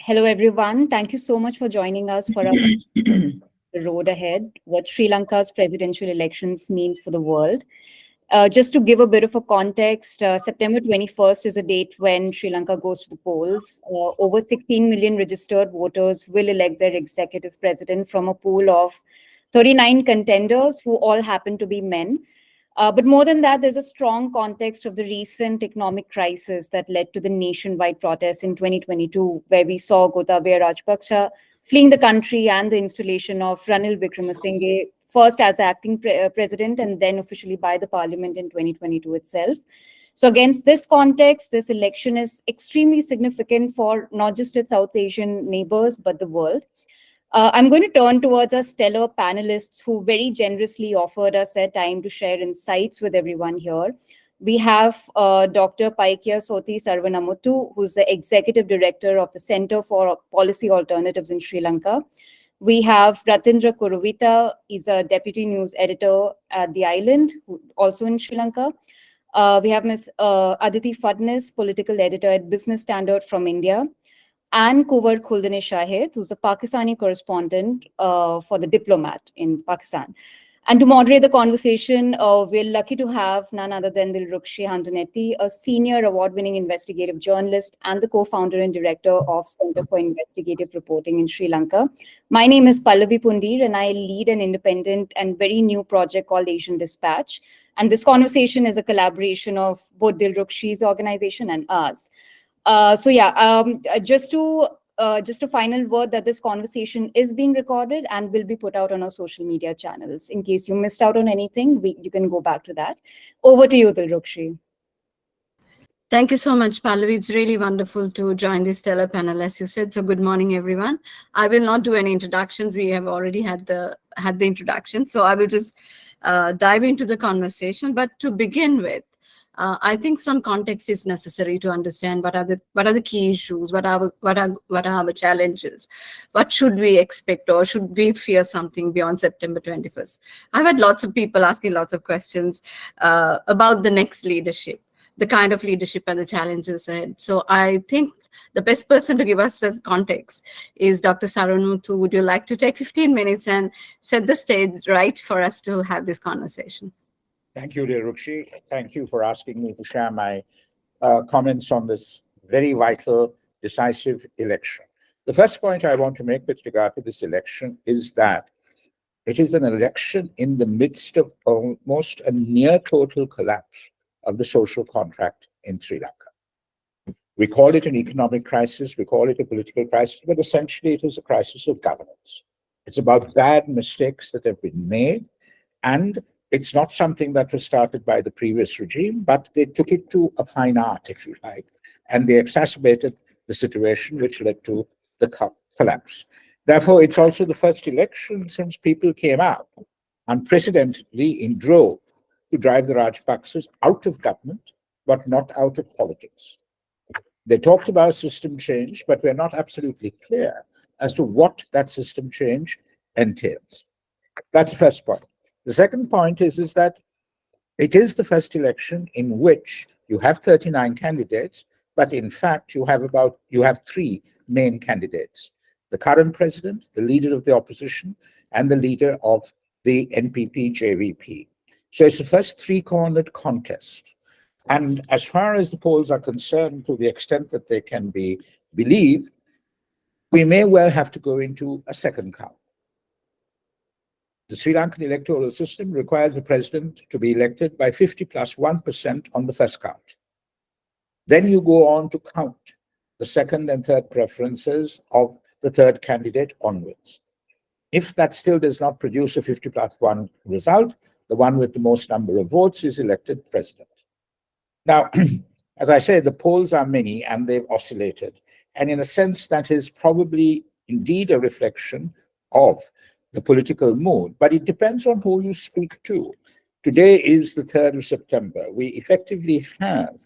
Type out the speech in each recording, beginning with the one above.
Hello, everyone. Thank you so much for joining us for our The road ahead, what Sri Lanka's presidential elections means for the world. Just to give a bit of a context, September 21st is a date when Sri Lanka goes to the polls. Over 16 million registered voters will elect their executive president from a pool of 39 contenders who all happen to be men. But more than that, there's a strong context of the recent economic crisis that led to the nationwide protests in 2022, where we saw Gotabaya Rajapaksa fleeing the country and the installation of Ranil Wickremesinghe, first as acting president and then officially by the parliament in 2022 itself. So against this context, this election is extremely significant for not just its South Asian neighbors, but the world. I'm going to turn towards our stellar panelists who very generously offered us their time to share insights with everyone here. We have Dr. Paikya Soti Sarvanamuthu, who's the Executive Director of the Center for Policy Alternatives in Sri Lanka. We have Ratindra Kuruvita, he's a Deputy News Editor at The Island, also in Sri Lanka. We have Ms. Aditi Fadnis, Political Editor at Business Standard from India, and Kuwar Khuldane Shahid, who's a Pakistani correspondent for The Diplomat in Pakistan. And to moderate the conversation, we're lucky to have none other than Dilrukshi Handunetti, a senior award-winning investigative journalist and the co-founder and director of Center for Investigative Reporting in Sri Lanka. My name is Pallavi Pundir, and I lead an independent and very new project called Asian Dispatch. And this conversation is a collaboration of both Dilrukshi's organization and ours. Just a final word that this conversation is being recorded and will be put out on our social media channels. In case you missed out on anything, you can go back to that. Over to you, Dilrukshi. Thank you so much, Pallavi. It's really wonderful to join this stellar panel, as you said. So good morning, everyone. I will not do any introductions. We have already had the introduction. So I will just dive into the conversation. But to begin with, I think some context is necessary to understand what are the key issues, what are our challenges, what should we expect, or should we fear something beyond September 21st? I've had lots of people asking lots of questions about the next leadership, the kind of leadership and the challenges ahead. So I think the best person to give us this context is Dr. Sarvanamuthu. Would you like to take 15 minutes and set the stage right for us to have this conversation? Thank you, Dilrukshi. Thank you for asking me to share my comments on this very vital, decisive election. The first point I want to make with regard to this election is that it is an election in the midst of almost a near total collapse of the social contract in Sri Lanka. We call it an economic crisis, we call it a political crisis, but essentially it is a crisis of governance. It's about bad mistakes that have been made, and it's not something that was started by the previous regime, but they took it to a fine art, if you like, and they exacerbated the situation which led to the collapse. Therefore, it's also the first election since people came out unprecedentedly in droves to drive the Rajapaksas out of government, but not out of politics. They talked about system change, but we're not absolutely clear as to what that system change entails. That's the first point. The second point is that it is the first election in which you have 39 candidates, but in fact you have three main candidates: the current president, the leader of the opposition, and the leader of the NPP JVP. So it's the first three-cornered contest. And as far as the polls are concerned, to the extent that they can be believed, we may well have to go into a second count. The Sri Lankan electoral system requires the president to be elected by 50 plus 1% on the first count. Then you go on to count the second and third preferences of the third candidate onwards. If that still does not produce a 50 plus 1 result, the one with the most number of votes is elected president. Now, as I say, the polls are many and they've oscillated. And in a sense, that is probably indeed a reflection of the political mood, but it depends on who you speak to. Today is the 3rd of September. We effectively have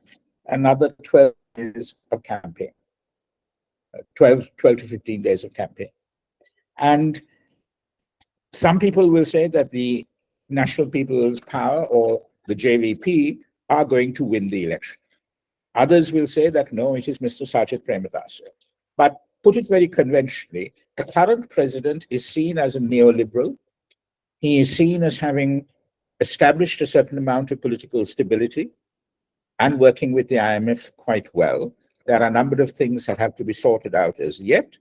another 12 days of campaign, 12 to 15 days of campaign. And some people will say that the National People's Power or the JVP are going to win the election. Others will say that no, it is Mr. Sajid Premadasa. But put it very conventionally, the current president is seen as a neoliberal. He is seen as having established a certain amount of political stability and working with the IMF quite well. There are a number of things that have to be sorted out as yet,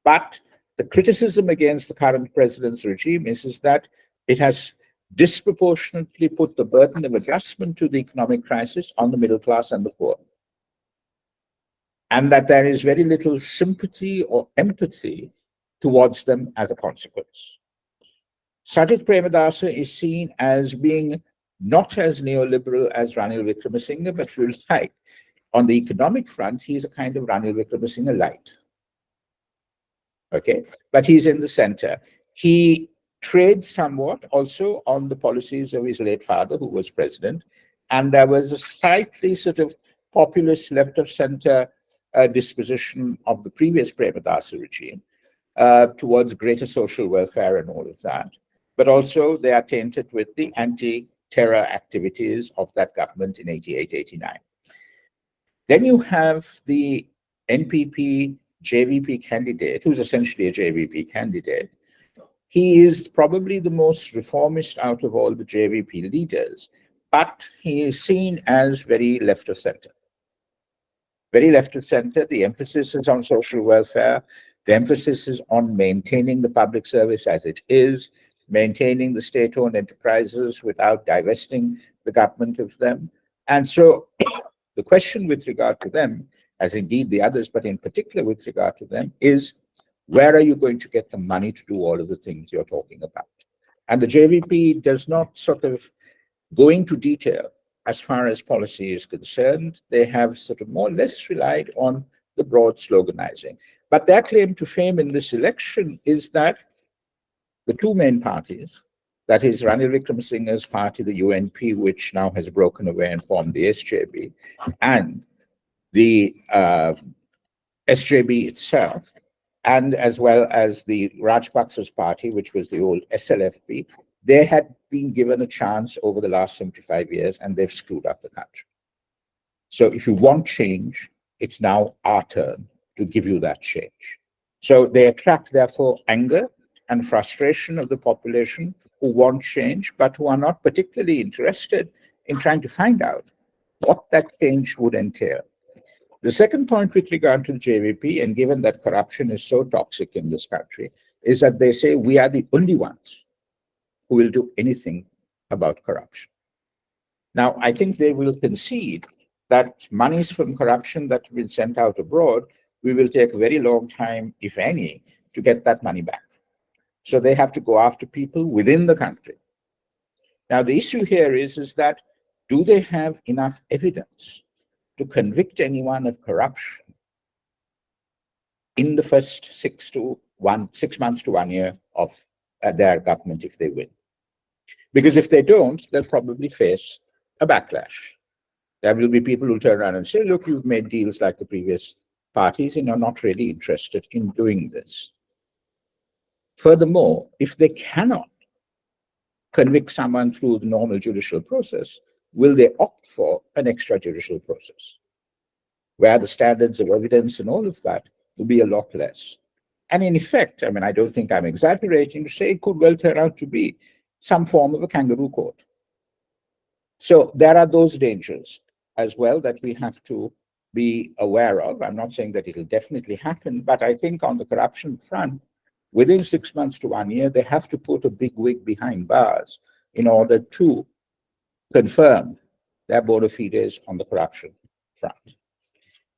but the criticism against the current president's regime is that it has disproportionately put the burden of adjustment to the economic crisis on the middle class and the poor, and that there is very little sympathy or empathy towards them as a consequence. Sajid Premadasa is seen as being not as neoliberal as Ranil Wickremesinghe, but feels like on the economic front, he's a kind of Ranil Wickremesinghe light. Okay, but he's in the center. He trades somewhat also on the policies of his late father, who was president, and there was a slightly sort of populist left of center disposition of the previous Premadasa regime towards greater social welfare and all of that. But also they are tainted with the anti-terror activities of that government in 88, 89. Then you have the NPP JVP candidate, who's essentially a JVP candidate. He is probably the most reformist out of all the JVP leaders, but he is seen as very left of center. Very left of center. The emphasis is on social welfare. The emphasis is on maintaining the public service as it is, maintaining the state-owned enterprises without divesting the government of them. And so the question with regard to them, as indeed the others, but in particular with regard to them, is where are you going to get the money to do all of the things you're talking about? And the JVP does not sort of go into detail as far as policy is concerned. They have sort of more or less relied on the broad sloganizing. But their claim to fame in this election is that the two main parties, that is Ranil Wickremesinghe's party, the UNP, which now has broken away and formed the SJB, and the SJB itself, and as well as the Rajpaksa's party, which was the old SLFP, they had been given a chance over the last 75 years and they've screwed up the country. So if you want change, it's now our turn to give you that change. So they attract, therefore, anger and frustration of the population who want change, but who are not particularly interested in trying to find out what that change would entail. The second point with regard to the JVP, and given that corruption is so toxic in this country, is that they say we are the only ones who will do anything about corruption. Now, I think they will concede that monies from corruption that have been sent out abroad, we will take a very long time, if any, to get that money back. So they have to go after people within the country. Now, the issue here is that do they have enough evidence to convict anyone of corruption in the first 6 months to 1 year of their government if they win? Because if they don't, they'll probably face a backlash. There will be people who turn around and say, look, you've made deals like the previous parties and you're not really interested in doing this. Furthermore, if they cannot convict someone through the normal judicial process, will they opt for an extrajudicial process, where the standards of evidence and all of that will be a lot less? And in effect, I mean, I don't think I'm exaggerating to say it could well turn out to be some form of a kangaroo court. So there are those dangers as well that we have to be aware of. I'm not saying that it'll definitely happen, but I think on the corruption front, within 6 months to 1 year, they have to put a big wig behind bars in order to confirm their bona fides on the corruption front.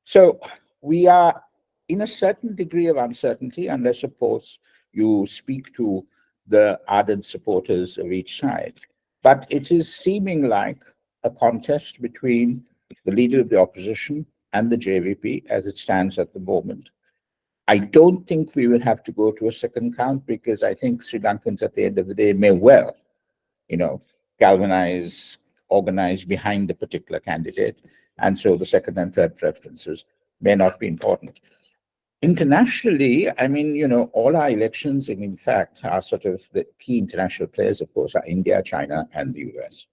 So we are in a certain degree of uncertainty, unless, of course, you speak to the ardent supporters of each side. But it is seeming like a contest between the leader of the opposition and the JVP as it stands at the moment. I don't think we will have to go to a second count, because I think Sri Lankans at the end of the day may well, galvanize, organize behind a particular candidate. And so the second and third preferences may not be important. Internationally, I mean, all our elections, and in fact, are sort of the key international players, of course, are India, China, and the US.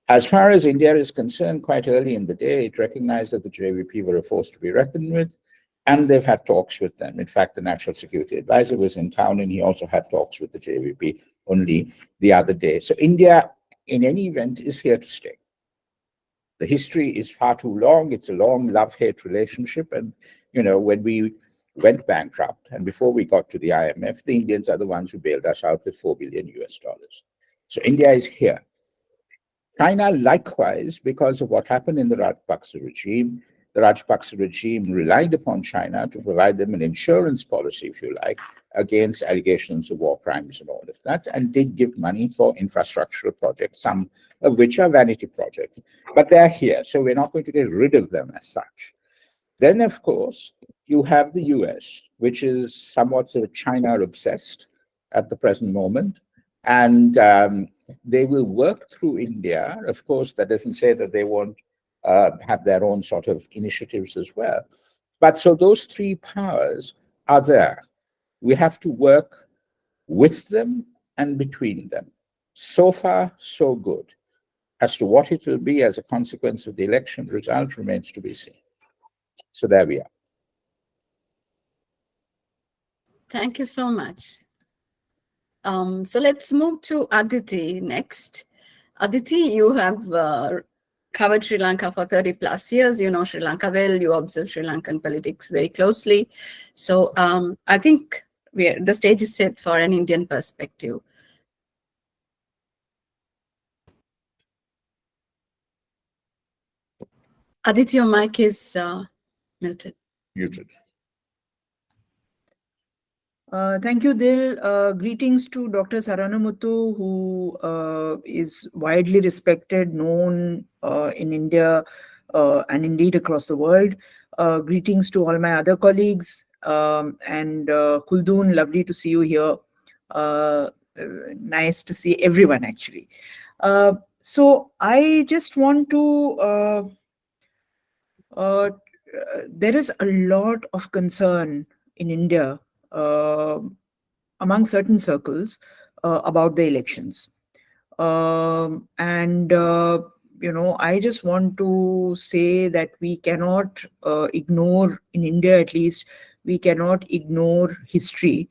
As far as India is concerned, quite early in the day, it recognized that the JVP were a force to be reckoned with. And they've had talks with them. In fact, the National Security Advisor was in town and he also had talks with the JVP only the other day. So India, in any event, is here to stay. The history is far too long. It's a long love-hate relationship. And, when we went bankrupt and before we got to the IMF, the Indians are the ones who bailed us out with $4 billion US. So India is here. China, likewise, because of what happened in the Rajapaksa regime, the Rajapaksa regime relied upon China to provide them an insurance policy, if you like, against allegations of war crimes and all of that, and did give money for infrastructural projects, some of which are vanity projects. But they're here, so we're not going to get rid of them as such. Then, of course, you have the US, which is somewhat sort of China-obsessed at the present moment, and they will work through India. Of course, that doesn't say that they won't have their own sort of initiatives as well. But so those three powers are there. We have to work with them and between them. So far, so good. As to what it will be as a consequence of the election result remains to be seen. So there we are. Thank you so much. So let's move to Aditi next. Aditi, you have covered Sri Lanka for 30 plus years. You know Sri Lanka well. You observe Sri Lankan politics very closely. So I think the stage is set for an Indian perspective. Aditi, your mic is muted. Muted. Thank you, Dil. Greetings to Dr. Saranamuthu, who is widely respected, known in India and indeed across the world. Greetings to all my other colleagues. And Kuldoon, lovely to see you here. Nice to see everyone, actually. So I just want to... there is a lot of concern in India among certain circles about the elections. I just want to say that we cannot ignore, in India at least, we cannot ignore history.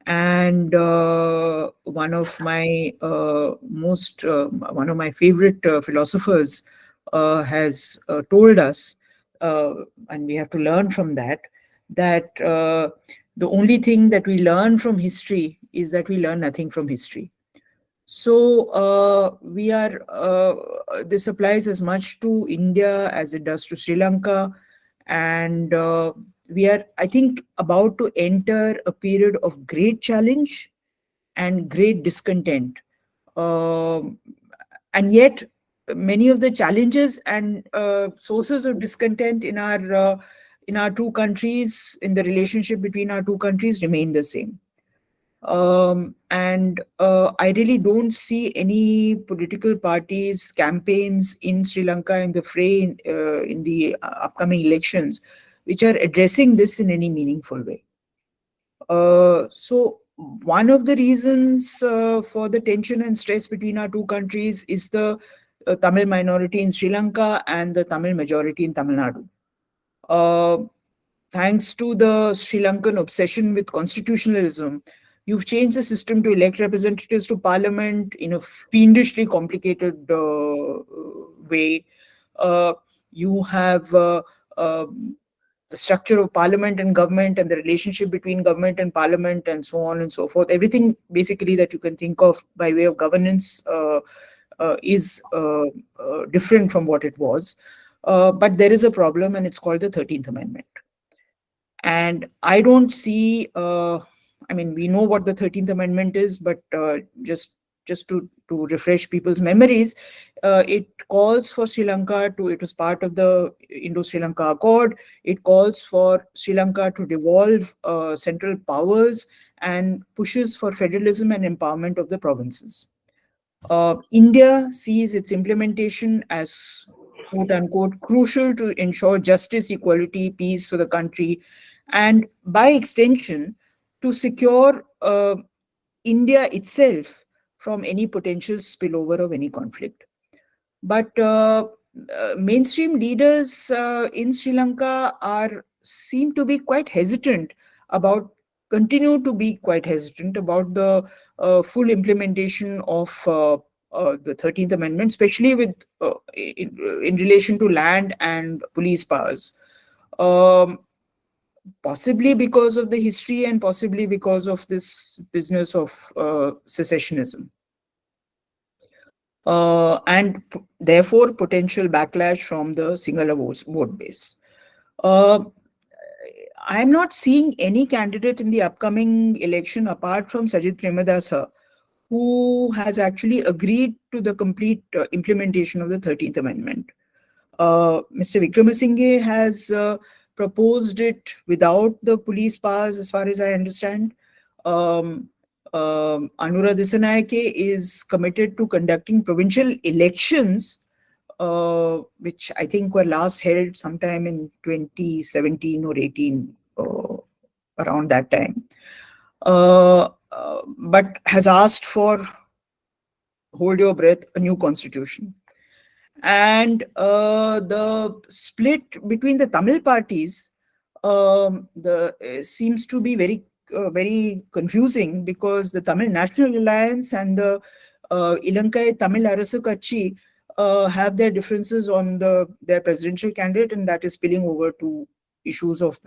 And one of my favorite philosophers has told us, and we have to learn from that, the only thing that we learn from history is that we learn nothing from history. So this applies as much to India as it does to Sri Lanka. And we are, I think, about to enter a period of great challenge and great discontent. And yet, many of the challenges and sources of discontent in our two countries, in the relationship between our two countries, remain the same. I really don't see any political parties, campaigns in Sri Lanka in the fray in the upcoming elections, which are addressing this in any meaningful way. So one of the reasons for the tension and stress between our two countries is the Tamil minority in Sri Lanka and the Tamil majority in Tamil Nadu. Thanks to the Sri Lankan obsession with constitutionalism, you've changed the system to elect representatives to parliament in a fiendishly complicated way. You have the structure of parliament and government and the relationship between government and parliament and so on and so forth. Everything basically that you can think of by way of governance is different from what it was. But there is a problem, and it's called the 13th Amendment. And I don't see, we know what the 13th Amendment is, but just to refresh people's memories, it calls for Sri Lanka it was part of the Indo-Sri Lanka Accord. It calls for Sri Lanka to devolve central powers and pushes for federalism and empowerment of the provinces. India sees its implementation as, quote unquote, crucial to ensure justice, equality, peace for the country, and by extension, to secure India itself from any potential spillover of any conflict. But mainstream leaders in Sri Lanka are seem to be quite hesitant continue to be quite hesitant about the full implementation of the 13th Amendment, especially in relation to land and police powers. Um, Possibly because of the history and possibly because of this business of secessionism. Therefore potential backlash from the singular vote base. I'm not seeing any candidate in the upcoming election apart from Sajid Premadasa who has actually agreed to the complete implementation of the 13th Amendment. Mr. Vikramasinghe has proposed it without the police powers, as far as I understand. Anura Dissanayake is committed to conducting provincial elections, which I think were last held sometime in 2017 or 18, around that time. But has asked for, hold your breath, a new constitution. And the split between the Tamil parties seems to be very confusing, because the Tamil National Alliance and the Ilankai Tamil Arasu Katchi have their differences on their presidential candidate, and that is spilling over to issues of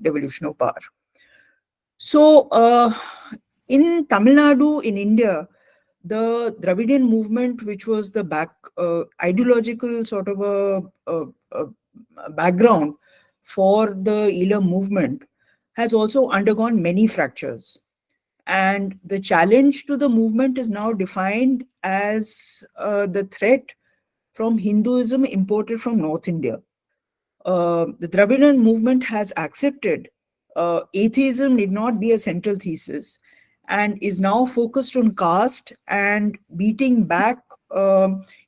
devolution of power. So in Tamil Nadu, in India, the Dravidian movement, which was the ideological sort of a background for the Elam movement, has also undergone many fractures. And the challenge to the movement is now defined as the threat from Hinduism imported from North India. The Dravidian movement has accepted atheism need not be a central thesis, and is now focused on caste and beating back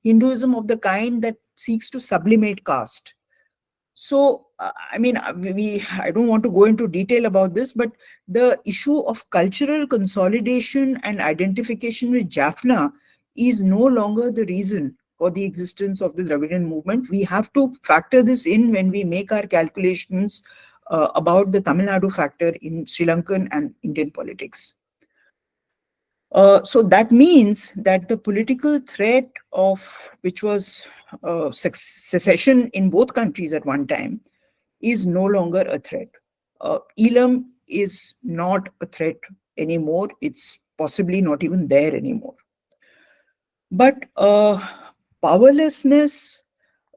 Hinduism of the kind that seeks to sublimate caste. So, I mean, I don't want to go into detail about this, but the issue of cultural consolidation and identification with Jaffna is no longer the reason for the existence of the Dravidian movement. We have to factor this in when we make our calculations about the Tamil Nadu factor in Sri Lankan and Indian politics. So that means that the political threat which was secession in both countries at one time is no longer a threat. Elam is not a threat anymore. It's possibly not even there anymore. But powerlessness,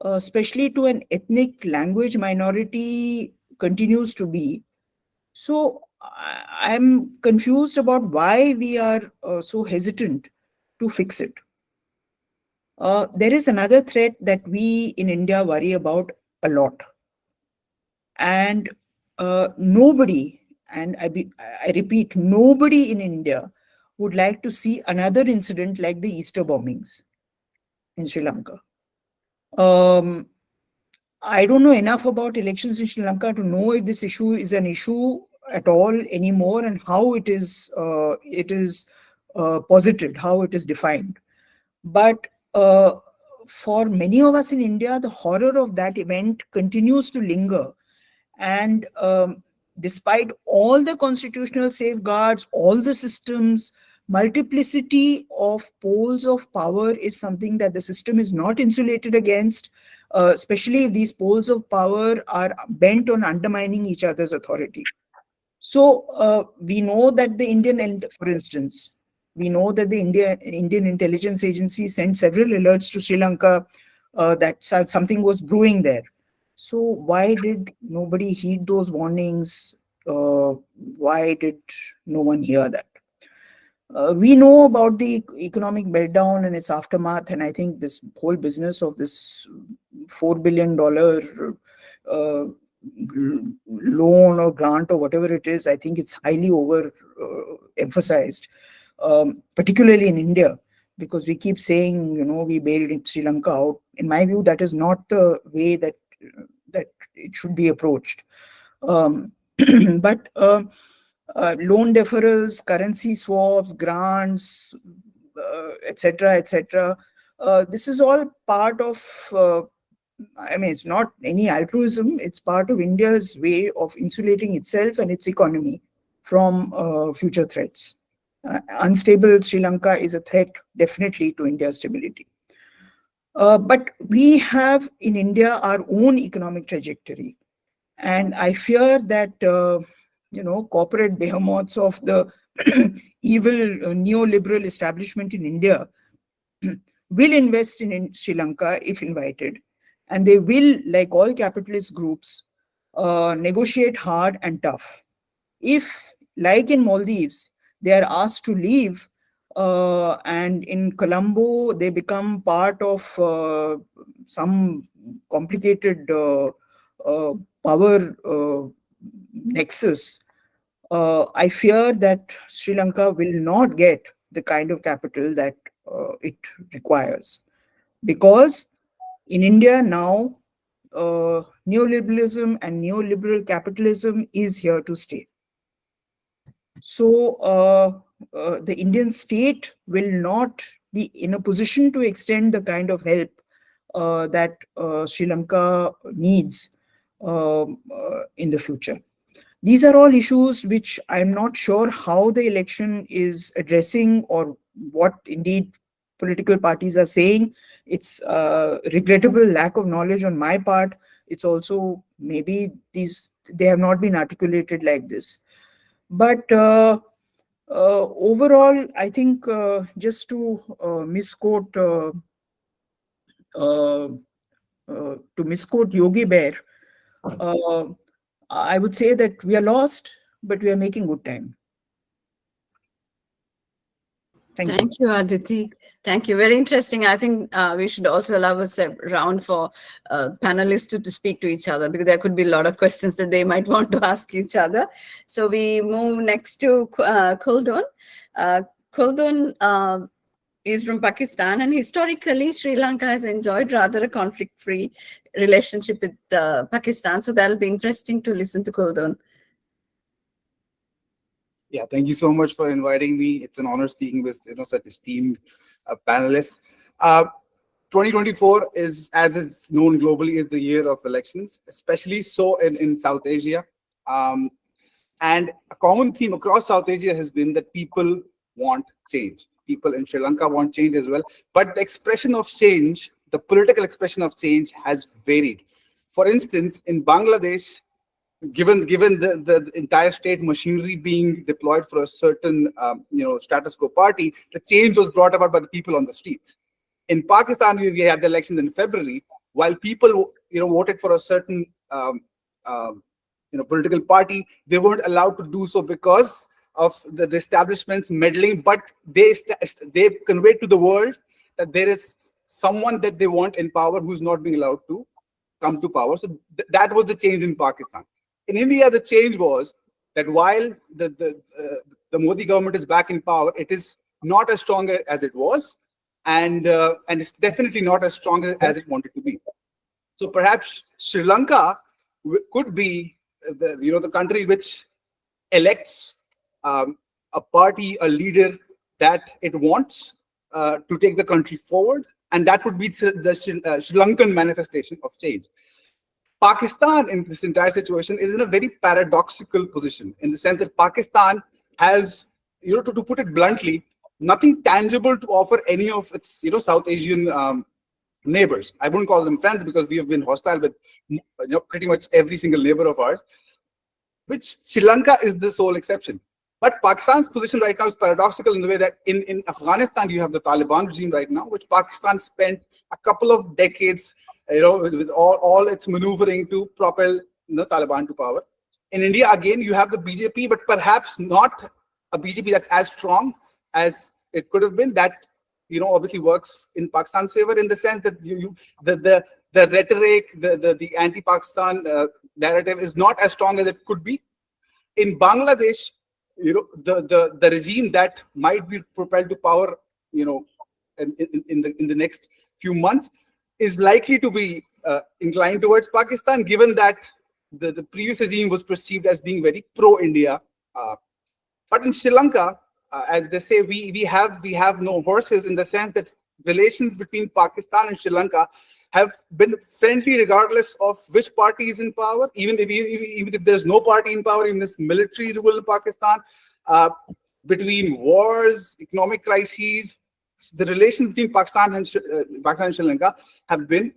especially to an ethnic language minority, continues to be. So I'm confused about why we are so hesitant to fix it. There is another threat that we in India worry about a lot. And nobody, and I repeat, nobody in India would like to see another incident like the Easter bombings in Sri Lanka. I don't know enough about elections in Sri Lanka to know if this issue is an issue at all anymore, and how it is posited, how it is defined. But for many of us in India, the horror of that event continues to linger. And despite all the constitutional safeguards, all the systems, multiplicity of poles of power is something that the system is not insulated against, especially if these poles of power are bent on undermining each other's authority. So we know that for instance, we know that the Indian intelligence agency sent several alerts to Sri Lanka that something was brewing there. So why did nobody heed those warnings? Why did no one hear that? We know about the economic meltdown and its aftermath, and I think this whole business of this $4 billion loan or grant or whatever it is, I think it's highly emphasized, particularly in India, because we keep saying, we bailed Sri Lanka out. In my view, that is not the way that it should be approached. But loan deferrals, currency swaps, grants, etc., etc. This is all part of I mean, it's not any altruism. It's part of India's way of insulating itself and its economy from future threats. Unstable Sri Lanka is a threat definitely to India's stability. But we have in India our own economic trajectory. And I fear that, corporate behemoths of the evil neoliberal establishment in India will invest in Sri Lanka if invited. And they will, like all capitalist groups, negotiate hard and tough. If, like in Maldives, they are asked to leave, and in Colombo, they become part of some complicated power nexus, I fear that Sri Lanka will not get the kind of capital that it requires. Because in India now, neoliberalism and neoliberal capitalism is here to stay. So the Indian state will not be in a position to extend the kind of help that Sri Lanka needs in the future. These are all issues which I'm not sure how the election is addressing or what indeed political parties are saying. It's regrettable lack of knowledge on my part. It's also maybe they have not been articulated like this. But overall, I think just to misquote Yogi Bear, I would say that we are lost, but we are making good time. Thank you. Thank you, Aditi. Thank you. Very interesting. I think we should also allow a round for panelists to speak to each other, because there could be a lot of questions that they might want to ask each other. So we move next to Kuldun. Kuldun is from Pakistan, and historically Sri Lanka has enjoyed rather a conflict-free relationship with Pakistan. So that'll be interesting to listen to Kuldun. Yeah, thank you so much for inviting me. It's an honor speaking with such esteemed panelists. 2024 is, as is known globally, is the year of elections, especially so in South Asia. And a common theme across South Asia has been that people want change. People in Sri Lanka want change as well. But the expression of change, the political expression of change, has varied. For instance, in Bangladesh, given the entire state machinery being deployed for a certain status quo party, the change was brought about by the people on the streets. In Pakistan, we had the elections in February. While people voted for a certain political party, they weren't allowed to do so because of the establishment's meddling. But they conveyed to the world that there is someone that they want in power who's not being allowed to come to power. So that was the change in Pakistan. In India, the change was that while the Modi government is back in power, it is not as strong as it was, and it's definitely not as strong as it wanted to be. So perhaps Sri Lanka could be the country which elects a party, a leader that it wants to take the country forward, and that would be the Sri Lankan manifestation of change. Pakistan in this entire situation is in a very paradoxical position, in the sense that Pakistan has, to put it bluntly, nothing tangible to offer any of its, South Asian neighbors. I wouldn't call them friends because we have been hostile with pretty much every single neighbor of ours, which Sri Lanka is the sole exception. But Pakistan's position right now is paradoxical in the way that in Afghanistan, you have the Taliban regime right now, which Pakistan spent a couple of decades with all its maneuvering to propel Taliban to power. In India, again, you have the BJP, but perhaps not a BJP that's as strong as it could have been. That obviously works in Pakistan's favor, in the sense that the rhetoric, the anti-Pakistan narrative is not as strong as it could be. In Bangladesh, the regime that might be propelled to power, in the next few months, is likely to be inclined towards Pakistan, given that the previous regime was perceived as being very pro-India. But in Sri Lanka, as they say, we have no horses, in the sense that relations between Pakistan and Sri Lanka have been friendly regardless of which party is in power, even if there's no party in power, in this military rule in Pakistan, between wars, economic crises. The relations between Pakistan and Sri Lanka have been,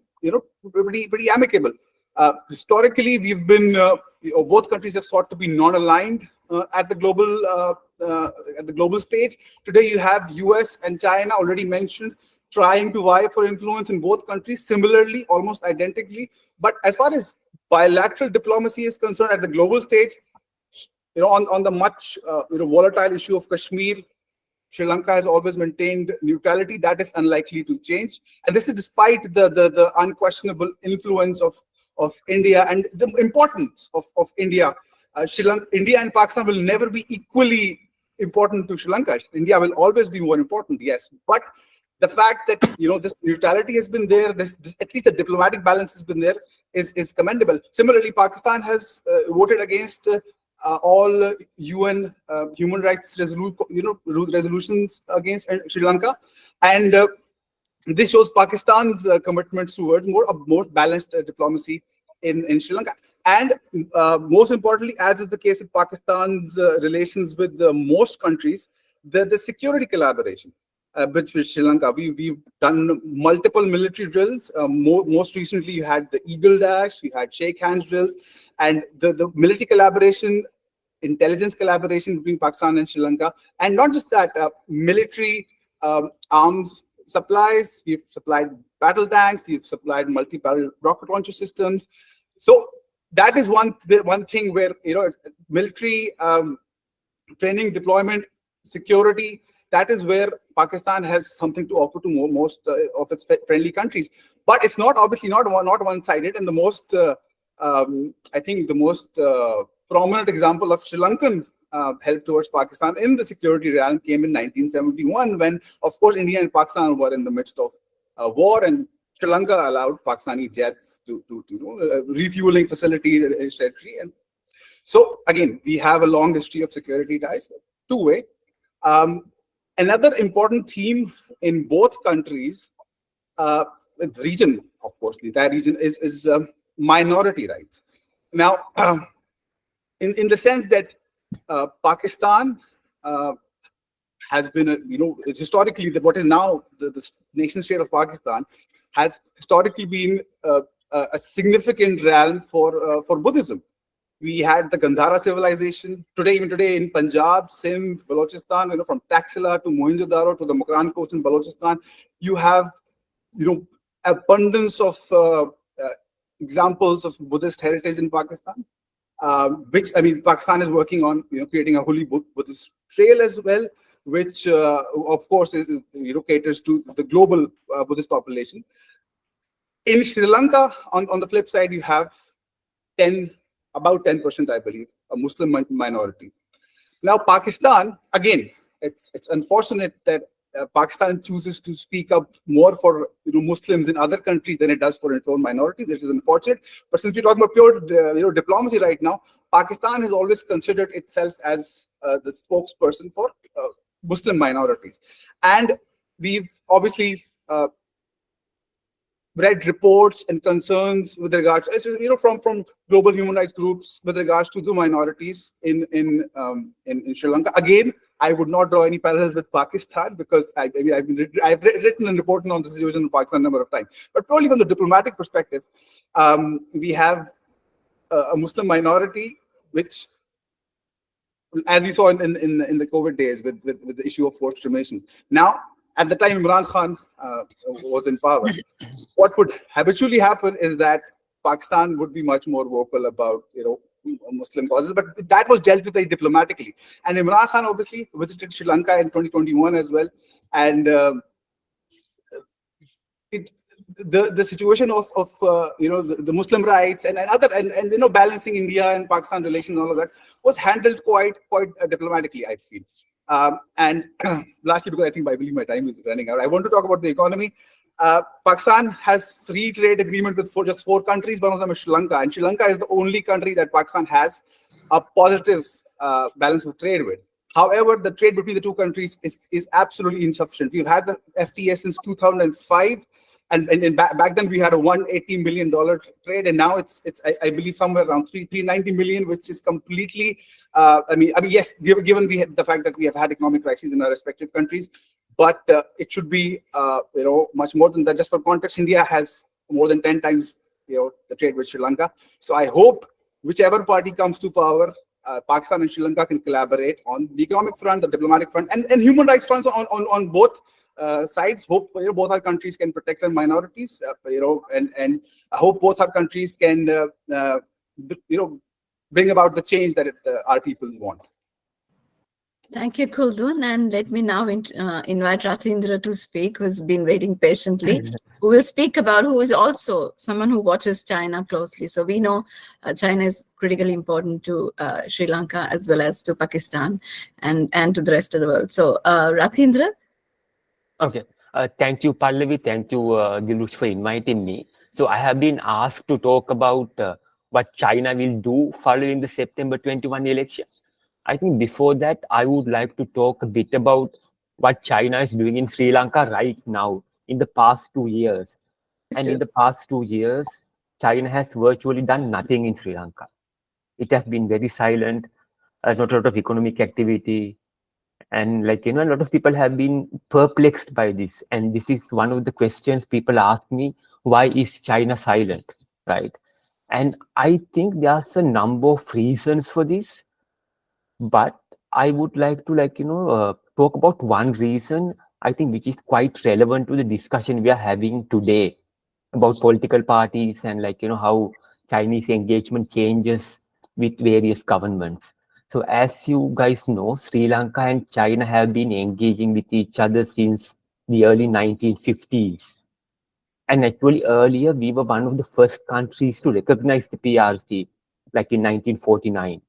pretty amicable. Historically, we've been both countries have sought to be non-aligned at the global stage. Today, you have US and China already mentioned, trying to vie for influence in both countries, similarly, almost identically. But as far as bilateral diplomacy is concerned at the global stage, on the much volatile issue of Kashmir, Sri Lanka has always maintained neutrality. That is unlikely to change, and this is despite the unquestionable influence of India and the importance of India. India and Pakistan will never be equally important to Sri Lanka. India will always be more important, yes, but the fact that this neutrality has been there, this at least the diplomatic balance has been there, is commendable. Similarly, Pakistan has voted against all UN human rights resolutions against Sri Lanka, and this shows Pakistan's commitments towards more balanced diplomacy in Sri Lanka. And most importantly, as is the case with Pakistan's relations with most countries, the security collaboration with Sri Lanka. We've done multiple military drills. Most recently, you had the Eagle Dash, you had Shake Hands drills, and the military collaboration, intelligence collaboration between Pakistan and Sri Lanka. And not just that, military arms supplies. We've supplied battle tanks, we've supplied multi-barrel rocket launcher systems. So that is one thing where military training, deployment, security, that is where Pakistan has something to offer to most of its friendly countries. But it's obviously not one-sided. And the most, I think, the most prominent example of Sri Lankan help towards Pakistan in the security realm came in 1971, when, of course, India and Pakistan were in the midst of war, and Sri Lanka allowed Pakistani jets to refueling facilities, etc. And so, again, we have a long history of security ties, two-way. Another important theme in both countries, the region, of course, the entire region, is minority rights. Now, in the sense that Pakistan has been, historically, what is now the nation state of Pakistan has historically been a significant realm for Buddhism. We had the Gandhara civilization. Even today in Punjab, Sindh, Balochistan, from Taxila to Mohenjo-daro to the Makran coast in Balochistan, you have, abundance of examples of Buddhist heritage in Pakistan. Which, Pakistan is working on, creating a holy Buddhist trail as well, which, of course, is caters to the global Buddhist population. In Sri Lanka, on the flip side, you have about 10%, I believe, a Muslim minority. Now, Pakistan, again, it's unfortunate that Pakistan chooses to speak up more for Muslims in other countries than it does for its own minorities. It is unfortunate. But since we're talking about pure diplomacy right now, Pakistan has always considered itself as the spokesperson for Muslim minorities. And we've obviously read reports and concerns with regards, from global human rights groups with regards to the minorities in Sri Lanka. Again, I would not draw any parallels with Pakistan, because I've written and reported on the situation in Pakistan a number of times. But probably from the diplomatic perspective, we have a Muslim minority, which, as we saw in the COVID days with the issue of forced cremations. Now, at the time Imran Khan was in power, what would habitually happen is that Pakistan would be much more vocal about Muslim causes, but that was dealt with very diplomatically. And Imran Khan obviously visited Sri Lanka in 2021 as well, and the situation of the Muslim rights and other and balancing India and Pakistan relations and all of that was handled quite diplomatically, I feel. And lastly, because I believe my time is running out, I want to talk about the economy. Pakistan has free trade agreement with just 4 countries. One of them is Sri Lanka, and Sri Lanka is the only country that Pakistan has a positive balance of trade with. However, the trade between the two countries is absolutely insufficient. We've had the FTA since 2005. and back then we had a $180 million trade, and now it's I believe somewhere around 390 million, which is completely. I mean, yes, given the fact that we have had economic crises in our respective countries, but it should be much more than that. Just for context, India has more than 10 times the trade with Sri Lanka. So I hope whichever party comes to power, Pakistan and Sri Lanka can collaborate on the economic front, the diplomatic front, and human rights fronts on both sides. Hope both our countries can protect our minorities, and I hope both our countries can bring about the change that our people want. Thank you, Kuldun. And let me now invite Rathindra to speak, who's been waiting patiently, who will speak about, who is also someone who watches China closely. So we know China is critically important to Sri Lanka as well as to Pakistan and to the rest of the world. So Rathindra. Okay. Thank you, Pallavi. Thank you, Dilush, for inviting me. So I have been asked to talk about what China will do following the September 21 election. I think before that, I would like to talk a bit about what China is doing in Sri Lanka right now in the past 2 years. And in the past 2 years, China has virtually done nothing in Sri Lanka. It has been very silent, not a lot of economic activity. And a lot of people have been perplexed by this. And this is one of the questions people ask me, why is China silent, right? And I think there's a number of reasons for this. But I would like to talk about one reason, I think, which is quite relevant to the discussion we are having today about political parties and how Chinese engagement changes with various governments. So as you guys know, Sri Lanka and China have been engaging with each other since the early 1950s. And actually earlier, we were one of the first countries to recognize the PRC, like in 1949.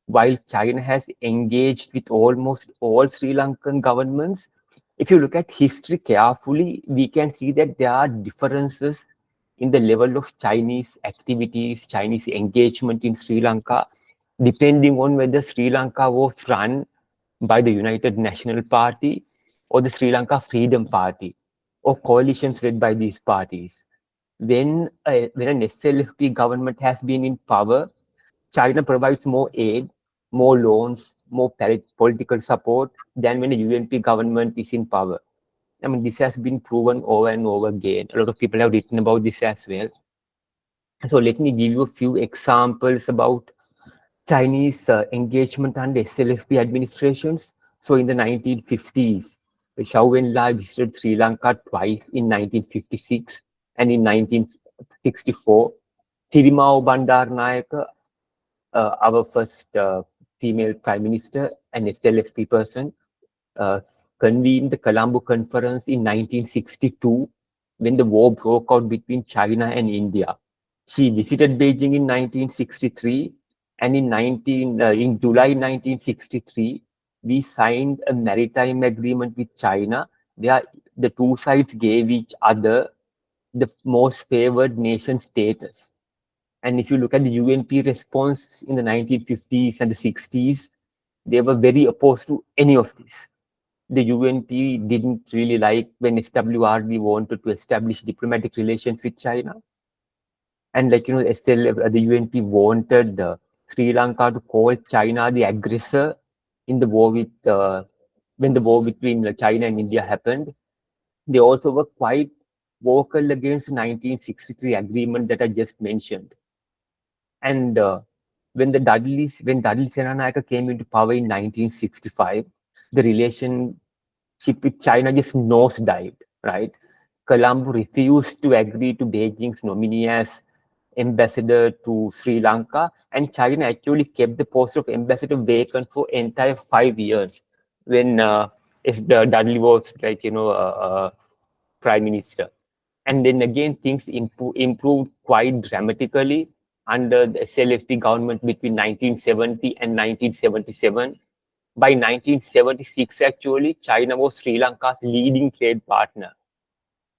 While China has engaged with almost all Sri Lankan governments, if you look at history carefully, we can see that there are differences in the level of Chinese activities, Chinese engagement in Sri Lanka, depending on whether Sri Lanka was run by the United National Party or the Sri Lanka Freedom Party, or coalitions led by these parties. When an SLFP government has been in power, China provides more aid, more loans, more political support than when the UNP government is in power. I mean, this has been proven over and over again. A lot of people have written about this as well. So let me give you a few examples about Chinese engagement under SLFP administrations. So in the 1950s, Zhou Enlai visited Sri Lanka twice in 1956 and in 1964. Thirimau Bandaranaike, our first female prime minister and SLFP person, convened the Colombo Conference in 1962 when the war broke out between China and India. She visited Beijing in 1963, and in July 1963, we signed a maritime agreement with China where the two sides gave each other the most favored nation status. And if you look at the UNP response in the 1950s and the 60s, they were very opposed to any of this. The UNP didn't really like when SWRD wanted to establish diplomatic relations with China. And the UNP wanted Sri Lanka to call China the aggressor in the war when the war between China and India happened. They also were quite vocal against the 1963 agreement that I just mentioned. And when Dudley Senanayake came into power in 1965, the relationship with China just nosedived, right? Colombo refused to agree to Beijing's nominee as ambassador to Sri Lanka, and China actually kept the post of ambassador vacant for entire 5 years when Dudley was prime minister. And then again, things improved quite dramatically under the SLFP government between 1970 and 1977. By 1976, actually, China was Sri Lanka's leading trade partner.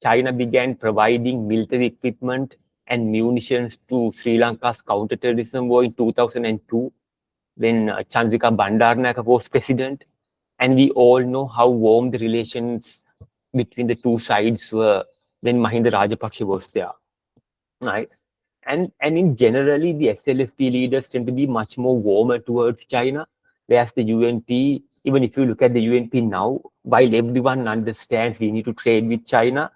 China began providing military equipment and munitions to Sri Lanka's counterterrorism war in 2002 when Chandrika Bandaranaike was president. And we all know how warm the relations between the two sides were when Mahinda Rajapaksa was there, right? And in generally, the SLFP leaders tend to be much more warmer towards China, whereas the UNP, even if you look at the UNP now, while everyone understands we need to trade with China,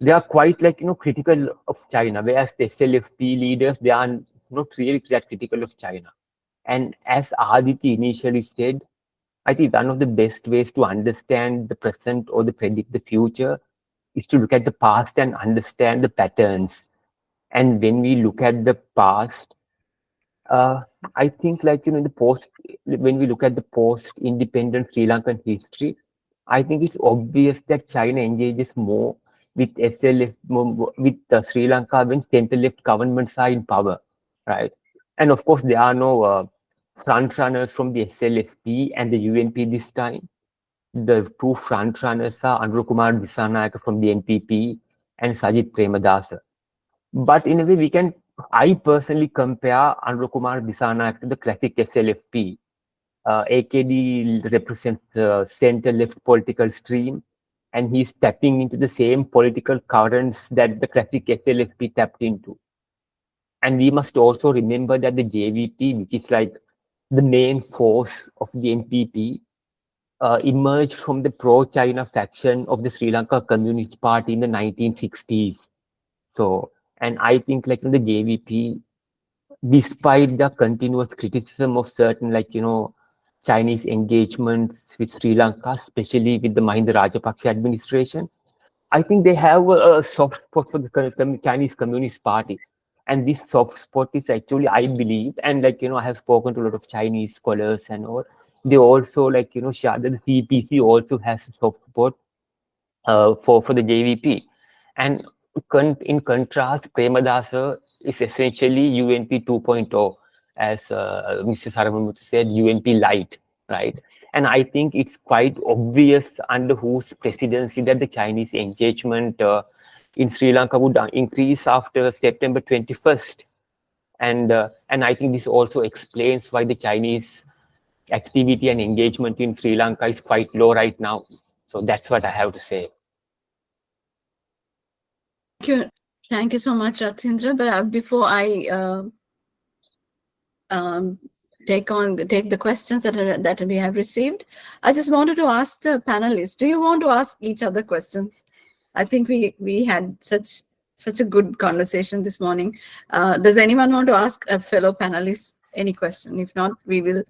they are quite critical of China, whereas the SLFP leaders, they are not really that critical of China. And as Aditi initially said, I think one of the best ways to understand the present or to predict the future is to look at the past and understand the patterns. And when we look at the past, I think in the when we look at the post-independent Sri Lankan history, I think it's obvious that China engages more with SLF, with Sri Lanka when center-left governments are in power, right? And of course, there are no front runners from the SLFP and the UNP this time. The two front runners are Kumar Dissanayake from the NPP and Sajith Premadasa. But in a way, I personally compare Kumar Dissanayake to the classic SLFP. AKD represents the center-left political stream, and he's tapping into the same political currents that the classic SLFP tapped into. And we must also remember that the JVP, which is like the main force of the NPP, emerged from the pro-China faction of the Sri Lanka Communist Party in the 1960s. So, and I think the JVP, despite the continuous criticism of certain Chinese engagements with Sri Lanka, especially with the Mahinda Rajapaksa administration, I think they have a soft spot for the Chinese Communist Party. And this soft spot is actually, I believe, and I have spoken to a lot of Chinese scholars and all, they also share that the CPC also has a soft spot for the JVP. And in contrast, Premadasa is essentially UNP 2.0, as Mr. Saramanmuthu said, UNP light, right? And I think it's quite obvious under whose presidency that the Chinese engagement in Sri Lanka would increase after September 21st. And I think this also explains why the Chinese activity and engagement in Sri Lanka is quite low right now. So that's what I have to say. Thank you so much, Ratindra. But before I take the questions that we have received, I just wanted to ask the panelists, do you want to ask each other questions? I think we had such a good conversation this morning. Does anyone want to ask a fellow panelist any question? If not, we will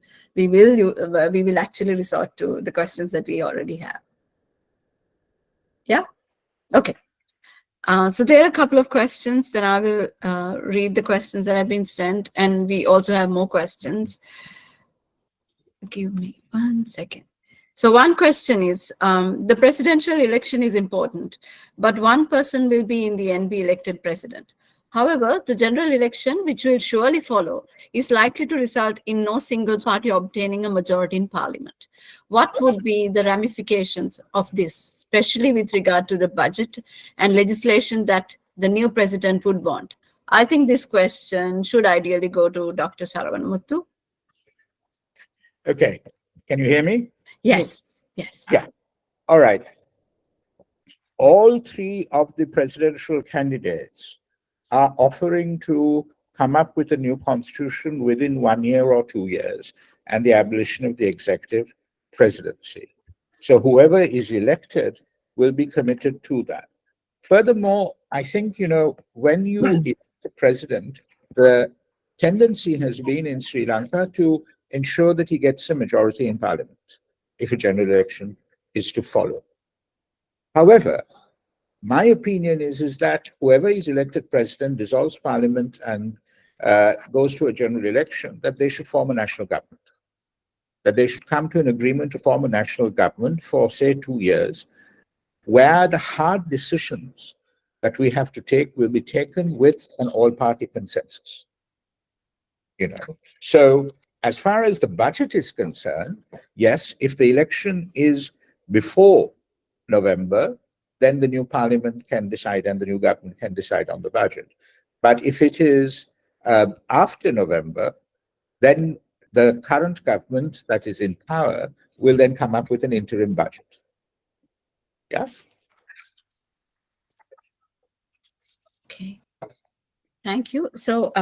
actually resort to the questions that we already have. Yeah. Okay. So there are a couple of questions that I will read the questions that have been sent, and we also have more questions. Give me 1 second. So one question is, the presidential election is important, but one person will be in the end be elected president. However, the general election, which will surely follow, is likely to result in no single party obtaining a majority in parliament. What would be the ramifications of this, especially with regard to the budget and legislation that the new president would want? I think this question should ideally go to Dr. Saravanmuthu. Okay. Can you hear me? Yes. Yes. Yeah. All right. All three of the presidential candidates are offering to come up with a new constitution within 1 year or 2 years and the abolition of the executive presidency. So whoever is elected will be committed to that. Furthermore, I think, when you elect the president, the tendency has been in Sri Lanka to ensure that he gets a majority in parliament if a general election is to follow. However, my opinion is that whoever is elected president dissolves parliament and goes to a general election, that they should form a national government, that they should come to an agreement to form a national government for, say, 2 years, where the hard decisions that we have to take will be taken with an all-party consensus. So as far as the budget is concerned, yes, if the election is before November, then the new parliament can decide and the new government can decide on the budget. But if it is after November, then the current government that is in power will then come up with an interim budget. Yeah. Thank you. So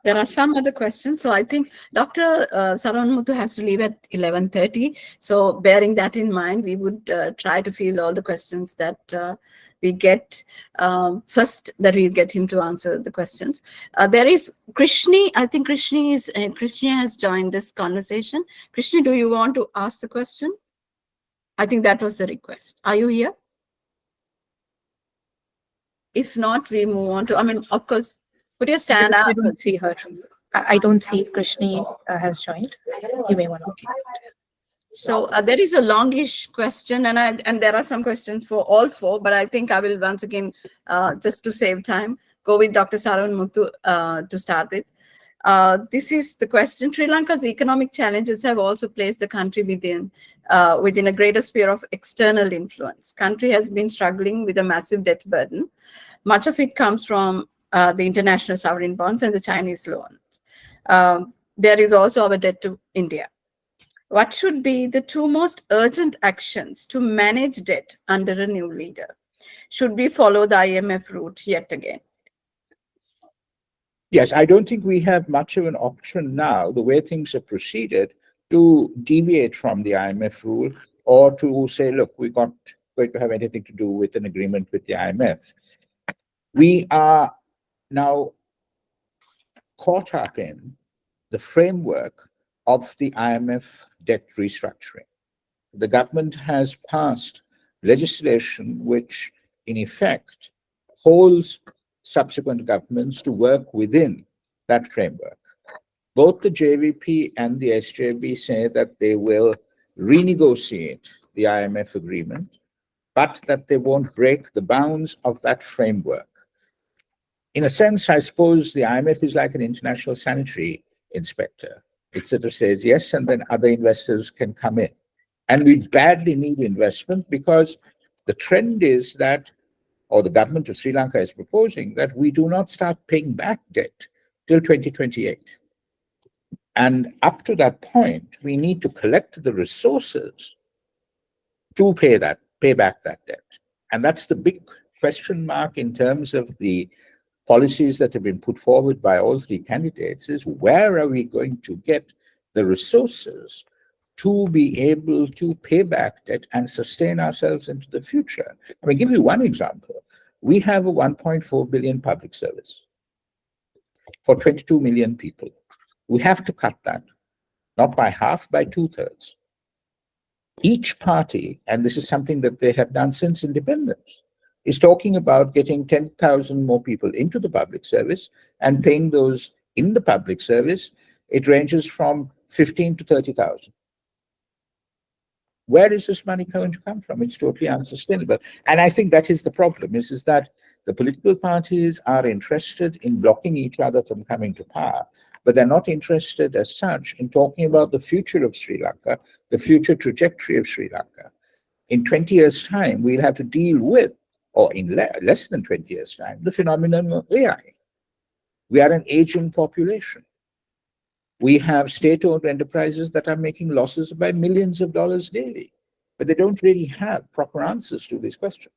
there are some other questions. So I think Dr. Saranmuthu has to leave at 11:30. So bearing that in mind, we would try to field all the questions that we get. First, that we get him to answer the questions. There is Krishni. I think Krishni has joined this conversation. Krishni, do you want to ask the question? I think that was the request. Are you here? If not, we move on to, I mean, of course, put your stand up. I don't see her. I don't see Krishni has joined. You may want to. So there is a longish question, and there are some questions for all four, but I think I will once again, just to save time, go with Dr. Saranmuthu to start with. This is the question. Sri Lanka's economic challenges have also placed the country within a greater sphere of external influence. Country has been struggling with a massive debt burden. Much of it comes from the international sovereign bonds and the Chinese loans. There is also our debt to India. What should be the two most urgent actions to manage debt under a new leader? Should we follow the IMF route yet again? Yes, I don't think we have much of an option now, the way things have proceeded, to deviate from the IMF rule or to say, look, we're not going to have anything to do with an agreement with the IMF. We are now caught up in the framework of the IMF debt restructuring. The government has passed legislation which, in effect, holds subsequent governments to work within that framework. Both the JVP and the SJB say that they will renegotiate the IMF agreement, but that they won't break the bounds of that framework. In a sense, I suppose the IMF is like an international sanitary inspector. It sort of says yes, and then other investors can come in. And we badly need investment because the trend is that, or the government of Sri Lanka is proposing, that we do not start paying back debt till 2028. And up to that point, we need to collect the resources to pay back that debt. And that's the big question mark in terms of the policies that have been put forward by all three candidates, is where are we going to get the resources to be able to pay back debt and sustain ourselves into the future? I mean, give you one example. We have a 1.4 billion public service for 22 million people. We have to cut that, not by half, by 2/3. Each party, and this is something that they have done since independence, is talking about getting 10,000 more people into the public service and paying those in the public service. It ranges from 15 to 30,000. Where is this money going to come from? It's totally unsustainable. And I think that is the problem, is that the political parties are interested in blocking each other from coming to power, but they're not interested as such in talking about the future of Sri Lanka, the future trajectory of Sri Lanka. In 20 years' time, we'll have to deal with, or in less than 20 years' time, the phenomenon of AI. We are an aging population. We have state-owned enterprises that are making losses by millions of dollars daily, but they don't really have proper answers to these questions.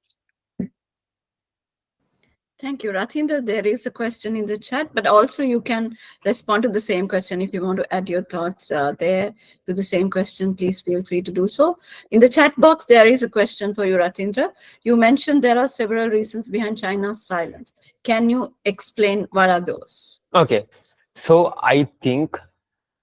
Thank you, Rathinder. There is a question in the chat, but also you can respond to the same question. If you want to add your thoughts there to the same question, please feel free to do so. In the chat box, there is a question for you, Rathinder. You mentioned there are several reasons behind China's silence. Can you explain what are those? Okay, so I think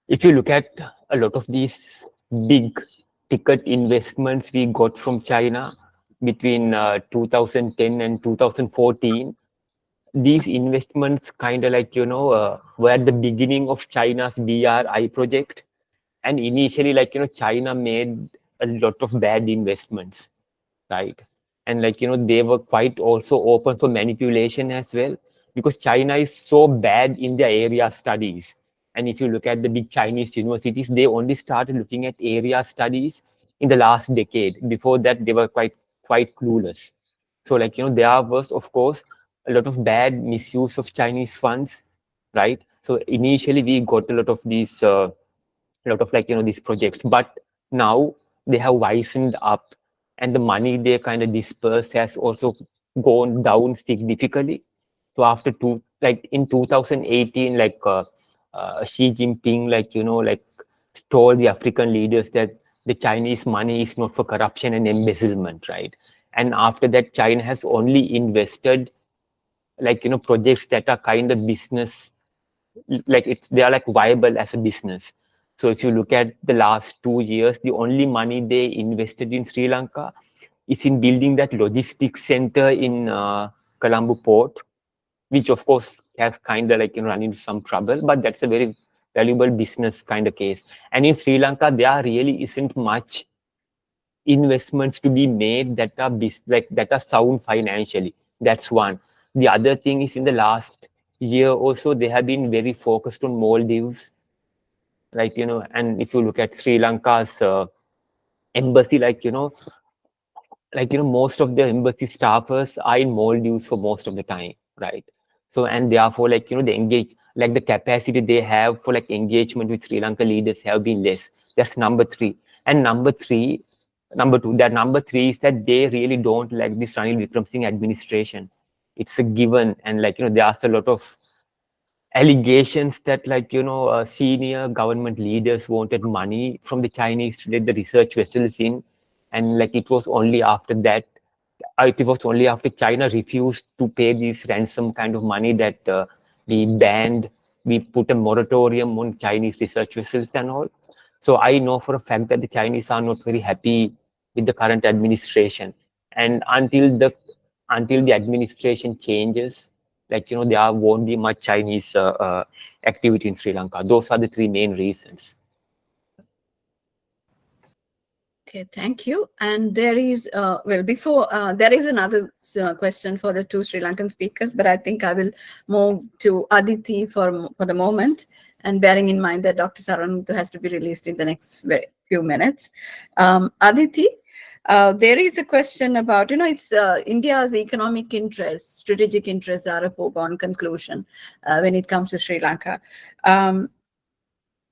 if you look at a lot of these big ticket investments we got from China between 2010 and 2014, these investments kind of like, were at the beginning of China's BRI project. And initially, China made a lot of bad investments, right? And they were quite also open for manipulation as well, because China is so bad in their area studies. And if you look at the big Chinese universities, they only started looking at area studies in the last decade. Before that, they were quite clueless. So there was, of course, a lot of bad misuse of Chinese funds, right? So initially we got a lot of these, these projects, but now they have wisened up, and the money they kind of disperse has also gone down significantly. So after in 2018, Xi Jinping, told the African leaders that the Chinese money is not for corruption and embezzlement, right? And after that, China has only invested projects that are kind of business, they are viable as a business. So if you look at the last 2 years, the only money they invested in Sri Lanka is in building that logistics center in Colombo port, which of course has kind of run into some trouble, but that's a very valuable business kind of case. And in Sri Lanka, there really isn't much investments to be made that are that are sound financially. That's one. The other thing is in the last year also, they have been very focused on Maldives, and if you look at Sri Lanka's embassy, most of the embassy staffers are in Maldives for most of the time, right? So, and therefore, they engage, the capacity they have for engagement with Sri Lanka leaders have been less. That's number three. And number two, number three is that they really don't like this Ranil Wickremesinghe administration. It's a given. And there's a lot of allegations that senior government leaders wanted money from the Chinese to let the research vessels in. And it was only after that, it was only after China refused to pay this ransom kind of money that we put a moratorium on Chinese research vessels and all. So I know for a fact that the Chinese are not very happy with the current administration. And until the administration changes, there won't be much Chinese activity in Sri Lanka. Those are the three main reasons. Okay, thank you. And there is, there is another question for the two Sri Lankan speakers, but I think I will move to Aditi for the moment, and bearing in mind that Dr. Saranmuthu has to be released in the next few minutes. Aditi, there is a question about, it's India's economic interests, strategic interests are a foregone conclusion when it comes to Sri Lanka.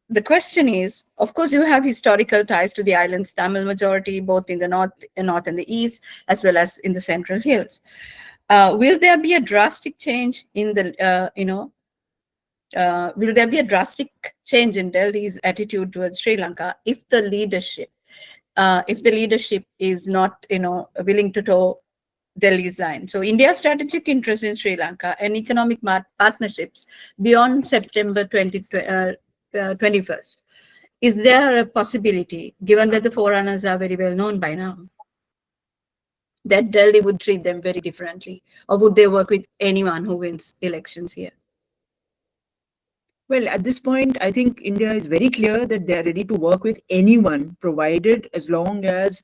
The question is, of course, you have historical ties to the island's Tamil majority, both in the north and the east, as well as in the central hills. Will there be a drastic change in the, will there be a drastic change in Delhi's attitude towards Sri Lanka if the leadership is not, willing to toe Delhi's line? So India's strategic interest in Sri Lanka and economic partnerships beyond September 21st. Is there a possibility, given that the forerunners are very well known by now, that Delhi would treat them very differently? Or would they work with anyone who wins elections here? Well, at this point, I think India is very clear that they are ready to work with anyone, provided as long as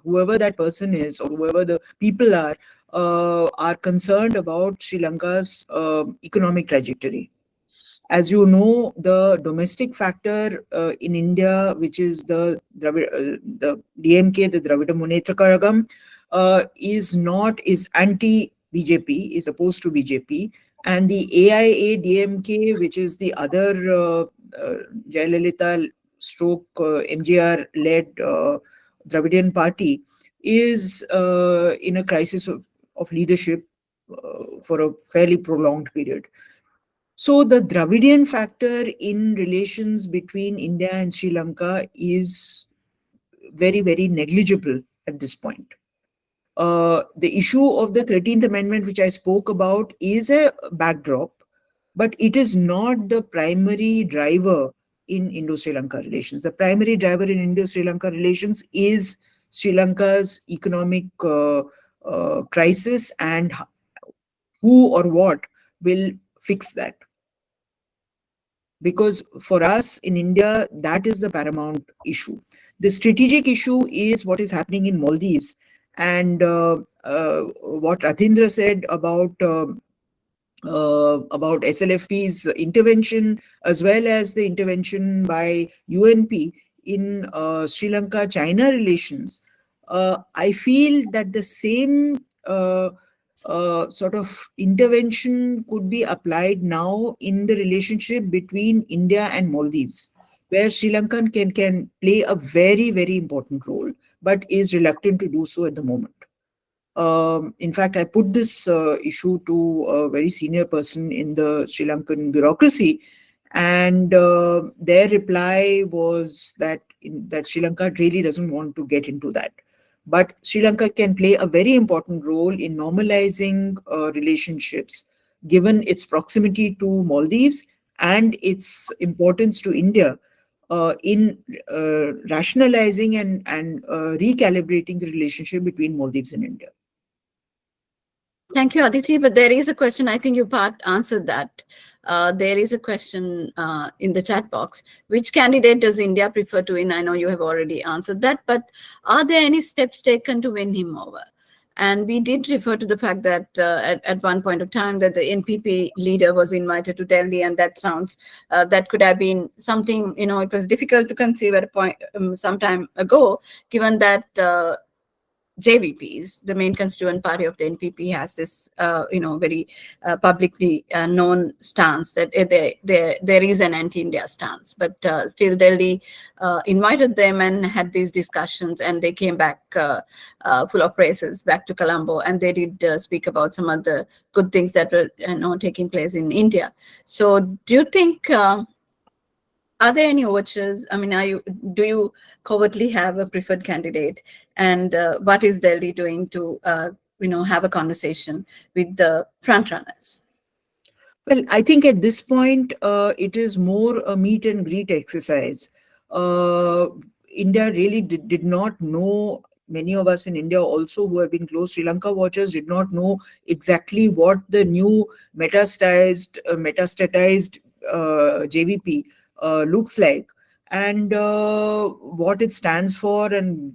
whoever that person is or whoever the people are concerned about Sri Lanka's economic trajectory. As you know, the domestic factor in India, which is the DMK, the Dravida Munnetra Kazhagam, is anti-BJP, is opposed to BJP, and the AIA DMK, which is the other Jayalalitha MGR-led Dravidian party, is in a crisis of leadership for a fairly prolonged period. So the Dravidian factor in relations between India and Sri Lanka is very, very negligible at this point. The issue of the 13th Amendment, which I spoke about, is a backdrop, but it is not the primary driver in Indo-Sri Lanka relations. The primary driver in Indo-Sri Lanka relations is Sri Lanka's economic crisis and who or what will fix that. Because for us in India, that is the paramount issue. The strategic issue is what is happening in Maldives. And what Ratindra said about SLFP's intervention, as well as the intervention by UNP in Sri Lanka-China relations, I feel that the same sort of intervention could be applied now in the relationship between India and Maldives, where Sri Lanka can play a very, very important role, but is reluctant to do so at the moment. In fact, I put this issue to a very senior person in the Sri Lankan bureaucracy, and their reply was that Sri Lanka really doesn't want to get into that. But Sri Lanka can play a very important role in normalizing relationships, given its proximity to Maldives and its importance to India in rationalizing and recalibrating the relationship between Maldives and India. Thank you, Aditi. But there is a question, I think you part answered that. There is a question in the chat box. Which candidate does India prefer to win? I know you have already answered that, but are there any steps taken to win him over? And we did refer to the fact that at one point of time that the NPP leader was invited to Delhi, and that sounds that could have been something, it was difficult to conceive at a point some time ago, given that JVPs, the main constituent party of the NPP, has this, very publicly known stance that there is an anti-India stance. But still, Delhi invited them and had these discussions, and they came back full of praises back to Colombo, and they did speak about some other good things that were taking place in India. So, do you think? Are there any overtures? I mean, do you covertly have a preferred candidate? And what is Delhi doing to, have a conversation with the frontrunners? Well, I think at this point, it is more a meet and greet exercise. India really did not know, many of us in India also who have been close Sri Lanka watchers did not know exactly what the new metastatized JVP looks like, and what it stands for, and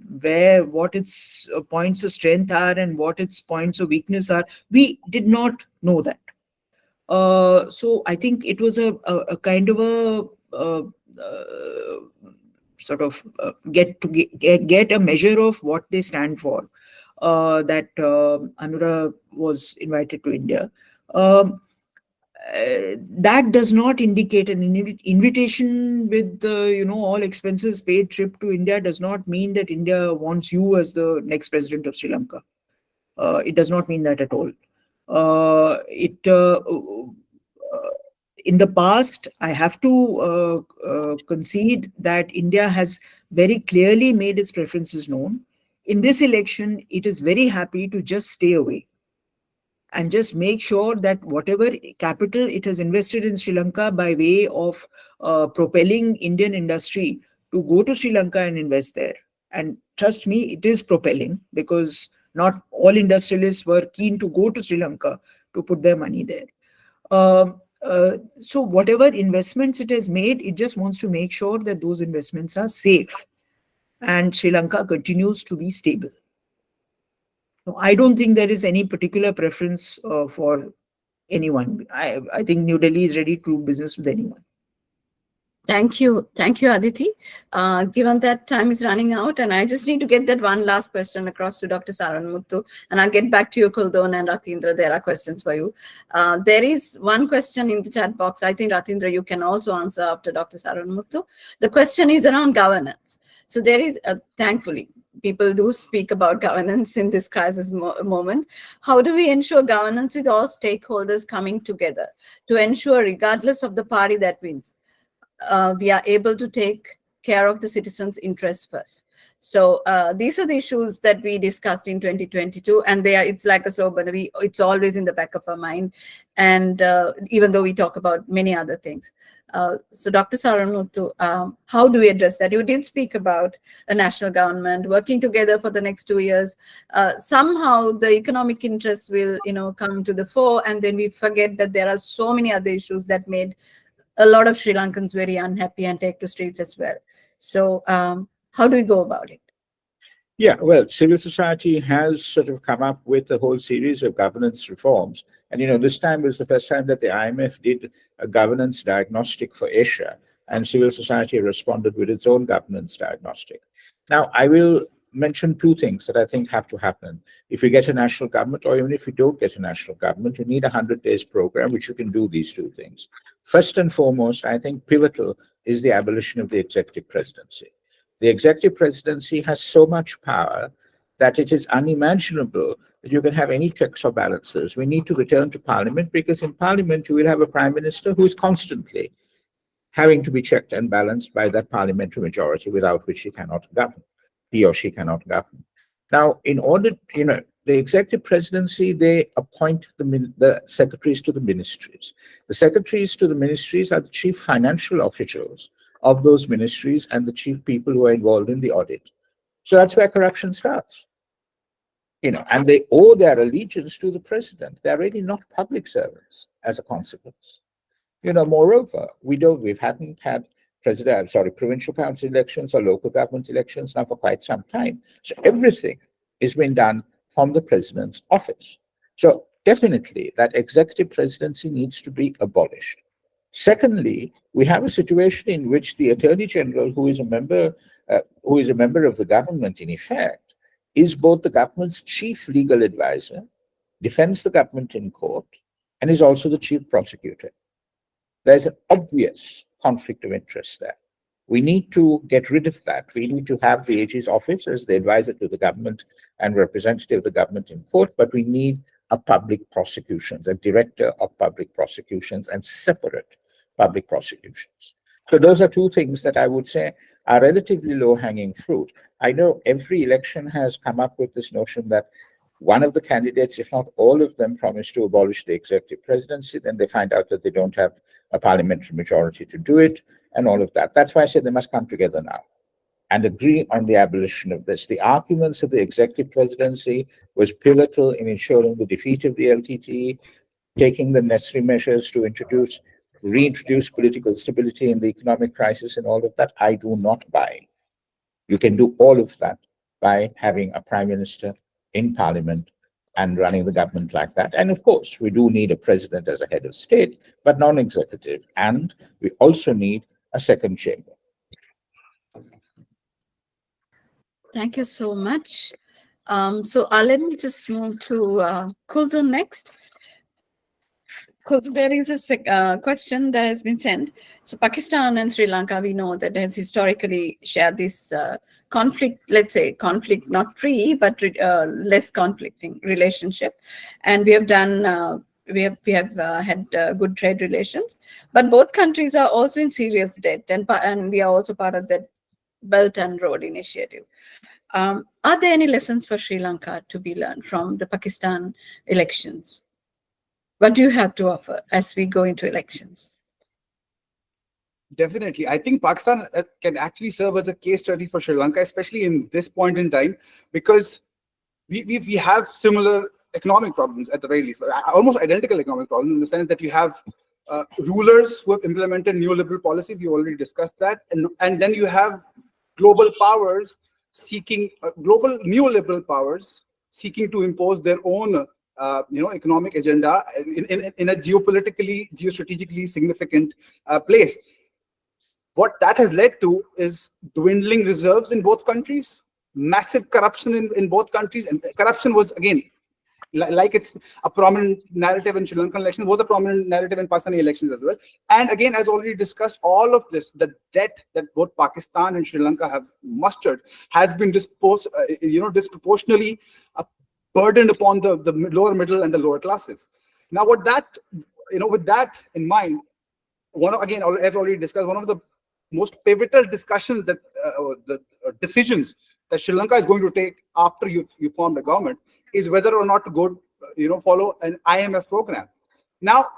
what its points of strength are and what its points of weakness are. We did not know that. So I think it was a kind of a sort of get a measure of what they stand for. That Anura was invited to India. That does not indicate an invitation with all expenses paid trip to India does not mean that India wants you as the next president of Sri Lanka. It does not mean that at all. In the past, I have to concede that India has very clearly made its preferences known. In this election, it is very happy to just stay away and just make sure that whatever capital it has invested in Sri Lanka by way of propelling Indian industry to go to Sri Lanka and invest there. And trust me, it is propelling, because not all industrialists were keen to go to Sri Lanka to put their money there. So whatever investments it has made, it just wants to make sure that those investments are safe and Sri Lanka continues to be stable. So I don't think there is any particular preference for anyone. I think New Delhi is ready to do business with anyone. Thank you, Aditi. Given that time is running out, and I just need to get that one last question across to Dr. Saranmuthu, and I'll get back to you, Kuldon and Ratindra. There are questions for you. There is one question in the chat box. I think, Ratindra, you can also answer after Dr. Saranmuthu. The question is around governance. So there is, thankfully, people do speak about governance in this crisis moment. How do we ensure governance with all stakeholders coming together to ensure, regardless of the party that wins, we are able to take care of the citizens' interests first? So these are the issues that we discussed in 2022, and it's like a slow burner. It's always in the back of our mind, and even though we talk about many other things. So Dr. Saranmuthu, how do we address that? You did speak about a national government working together for the next 2 years. Somehow the economic interests will, come to the fore, and then we forget that there are so many other issues that made a lot of Sri Lankans very unhappy and take to streets as well. So how do we go about it? Yeah, well, civil society has sort of come up with a whole series of governance reforms. And, this time was the first time that the IMF did a governance diagnostic for Asia, and civil society responded with its own governance diagnostic. Now, I will mention two things that I think have to happen. If we get a national government, or even if we don't get a national government, we need a 100 days program, which you can do these two things. First and foremost, I think pivotal is the abolition of the executive presidency. The executive presidency has so much power that it is unimaginable that you can have any checks or balances. We need to return to parliament, because in parliament you will have a prime minister who is constantly having to be checked and balanced by that parliamentary majority, without which he cannot govern, he or she cannot govern. Now, in order, the executive presidency, they appoint the secretaries to the ministries. The secretaries to the ministries are the chief financial officials of those ministries and the chief people who are involved in the audit. So that's where corruption starts. And they owe their allegiance to the president. They're really not public servants as a consequence. Moreover, we haven't had provincial council elections or local government elections now for quite some time. So everything is being done from the president's office. So definitely that executive presidency needs to be abolished. Secondly, we have a situation in which the Attorney General, who is a member of the government in effect, is both the government's chief legal advisor, defends the government in court, and is also the chief prosecutor. There's an obvious conflict of interest there. We need to get rid of that. We need to have the AG's office as the advisor to the government and representative of the government in court, but we need a public prosecutions, a director of public prosecutions, and separate public prosecutions. So those are two things that I would say are relatively low-hanging fruit. I know every election has come up with this notion that one of the candidates, if not all of them, promise to abolish the executive presidency, then they find out that they don't have a parliamentary majority to do it, and all of that. That's why I said they must come together now and agree on the abolition of this. The arguments of the executive presidency was pivotal in ensuring the defeat of the LTTE, taking the necessary measures to reintroduce political stability in the economic crisis, and all of that. I do not buy. You can do all of that by having a prime minister in parliament and running the government like that. And of course, we do need a president as a head of state, but non-executive. And we also need a second chamber. Thank you so much. So let me just move to Kulthum next. There is a question that has been sent. So Pakistan and Sri Lanka, we know that has historically shared this conflict, let's say conflict not free, but less conflicting relationship. And we have done, we have had good trade relations, but both countries are also in serious debt, and we are also part of that Belt and Road Initiative. Are there any lessons for Sri Lanka to be learned from the Pakistan elections? What do you have to offer as we go into elections? Definitely. I think Pakistan can actually serve as a case study for Sri Lanka, especially in this point in time, because we have similar economic problems at the very least, almost identical economic problems, in the sense that you have rulers who have implemented neoliberal policies. You already discussed that. And then you have global powers seeking, global neoliberal powers seeking to impose their own economic agenda in a geostrategically significant place. What that has led to is dwindling reserves in both countries, massive corruption in both countries. And corruption was, again, like it's a prominent narrative in Sri Lankan elections, was a prominent narrative in Pakistani elections as well. And again, as already discussed, all of this, the debt that both Pakistan and Sri Lanka have mustered, has been disproportionately burdened upon the lower middle and the lower classes. Now, with that in mind, as already discussed, one of the most pivotal discussions that decisions that Sri Lanka is going to take after you form the government is whether or not to go, follow an IMF program. Now,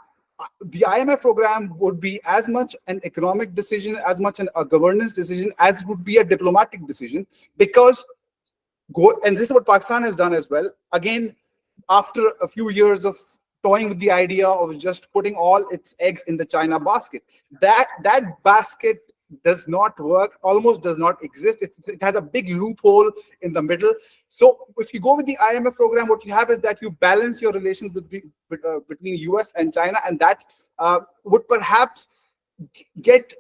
the IMF program would be as much an economic decision, as much a governance decision as it would be a diplomatic decision, because and this is what Pakistan has done as well. Again, after a few years of toying with the idea of just putting all its eggs in the China basket, that basket does not work, almost does not exist. It has a big loophole in the middle. So if you go with the IMF program, what you have is that you balance your relations between US and China, and that would perhaps get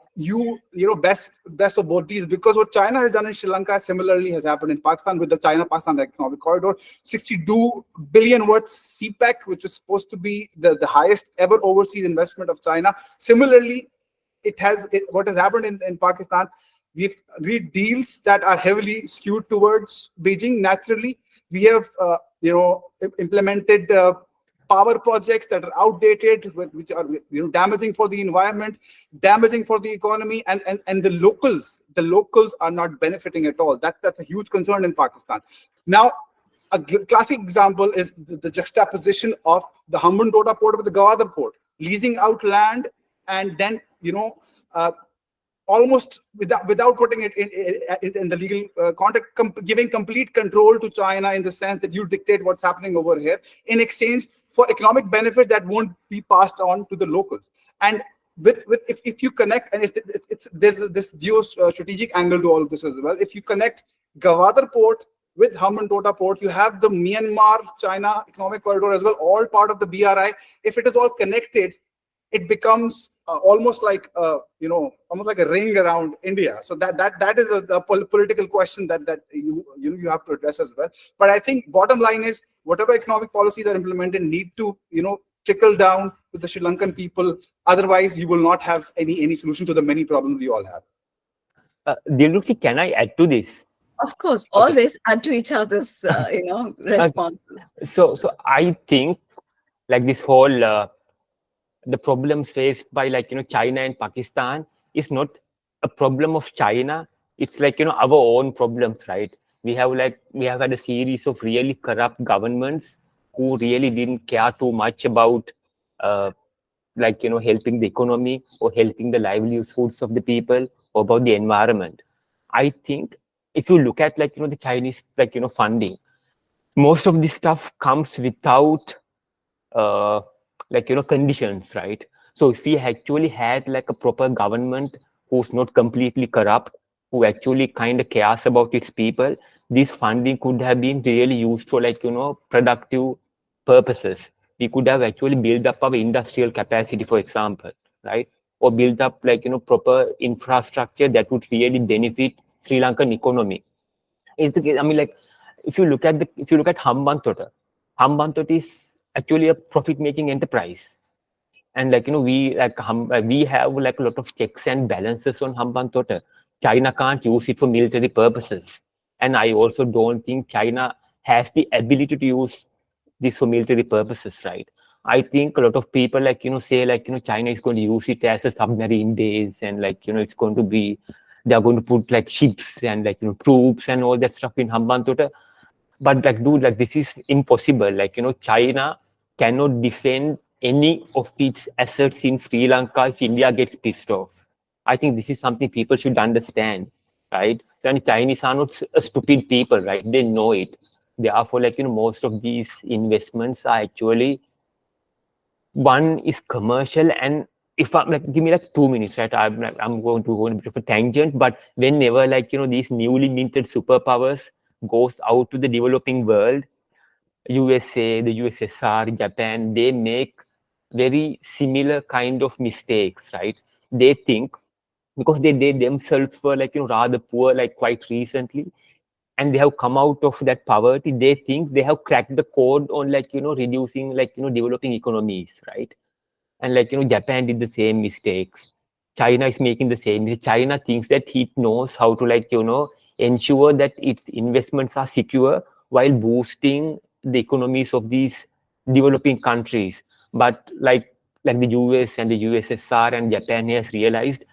best of both these, because what China has done in Sri Lanka similarly has happened in Pakistan with the China-Pakistan Economic Corridor. 62 billion worth CPEC, which was supposed to be the highest ever overseas investment of China. Similarly, what has happened in Pakistan, we've agreed deals that are heavily skewed towards Beijing naturally, We have, implemented power projects that are outdated, which are damaging for the environment, damaging for the economy, and the locals are not benefiting at all. That's a huge concern in Pakistan. Now, a classic example is the juxtaposition of the Hambantota port with the Gwadar port, leasing out land and then almost without putting it in the legal context, giving complete control to China in the sense that you dictate what's happening over here in exchange for economic benefit that won't be passed on to the locals. And if you connect, and there's this geostrategic angle to all of this as well. If you connect Gwadar port with Hambantota port, you have the Myanmar-China economic corridor as well, all part of the BRI. If it is all connected, it becomes almost like almost like a ring around India. So that is a political question that you have to address as well. But I think bottom line is whatever economic policies are implemented need to trickle down to the Sri Lankan people. Otherwise, you will not have any solution to the many problems we all have. Dilruchi, can I add to this? Of course, always add to each other's, responses. So I think like this whole the problems faced by China and Pakistan is not a problem of China. It's like our own problems, right? We have had a series of really corrupt governments who really didn't care too much about helping the economy or helping the livelihoods of the people or about the environment. I think if you look at the Chinese funding, most of this stuff comes without conditions, right? So if we actually had a proper government who's not completely corrupt, who actually kind of cares about its people, this funding could have been really used for productive purposes. We could have actually built up our industrial capacity, for example, right? Or build up proper infrastructure that would really benefit Sri Lankan economy. If you look at Hambantota is actually a profit-making enterprise, and we have a lot of checks and balances on Hambantota. China can't use it for military purposes, and I also don't think China has the ability to use this for military purposes, right? I think a lot of people say China is going to use it as a submarine base, and it's going to be, they're going to put ships and troops and all that stuff in Hambantota. But this is impossible. China cannot defend any of its assets in Sri Lanka if India gets pissed off. I think this is something people should understand, right? So, and Chinese are not a stupid people, right? They know it. Therefore, most of these investments are actually, one is commercial, and if I'm give me 2 minutes, right? I'm going to go on a bit of a tangent, but whenever these newly minted superpowers goes out to the developing world, USA, the USSR, Japan, they make very similar kind of mistakes, right? They think, because they themselves were rather poor quite recently, and they have come out of that poverty, they think they have cracked the code on reducing developing economies, right? And Japan did the same mistakes. China is making the same. China thinks that it knows how to ensure that its investments are secure while boosting the economies of these developing countries. But like the US and the USSR and Japan has realized,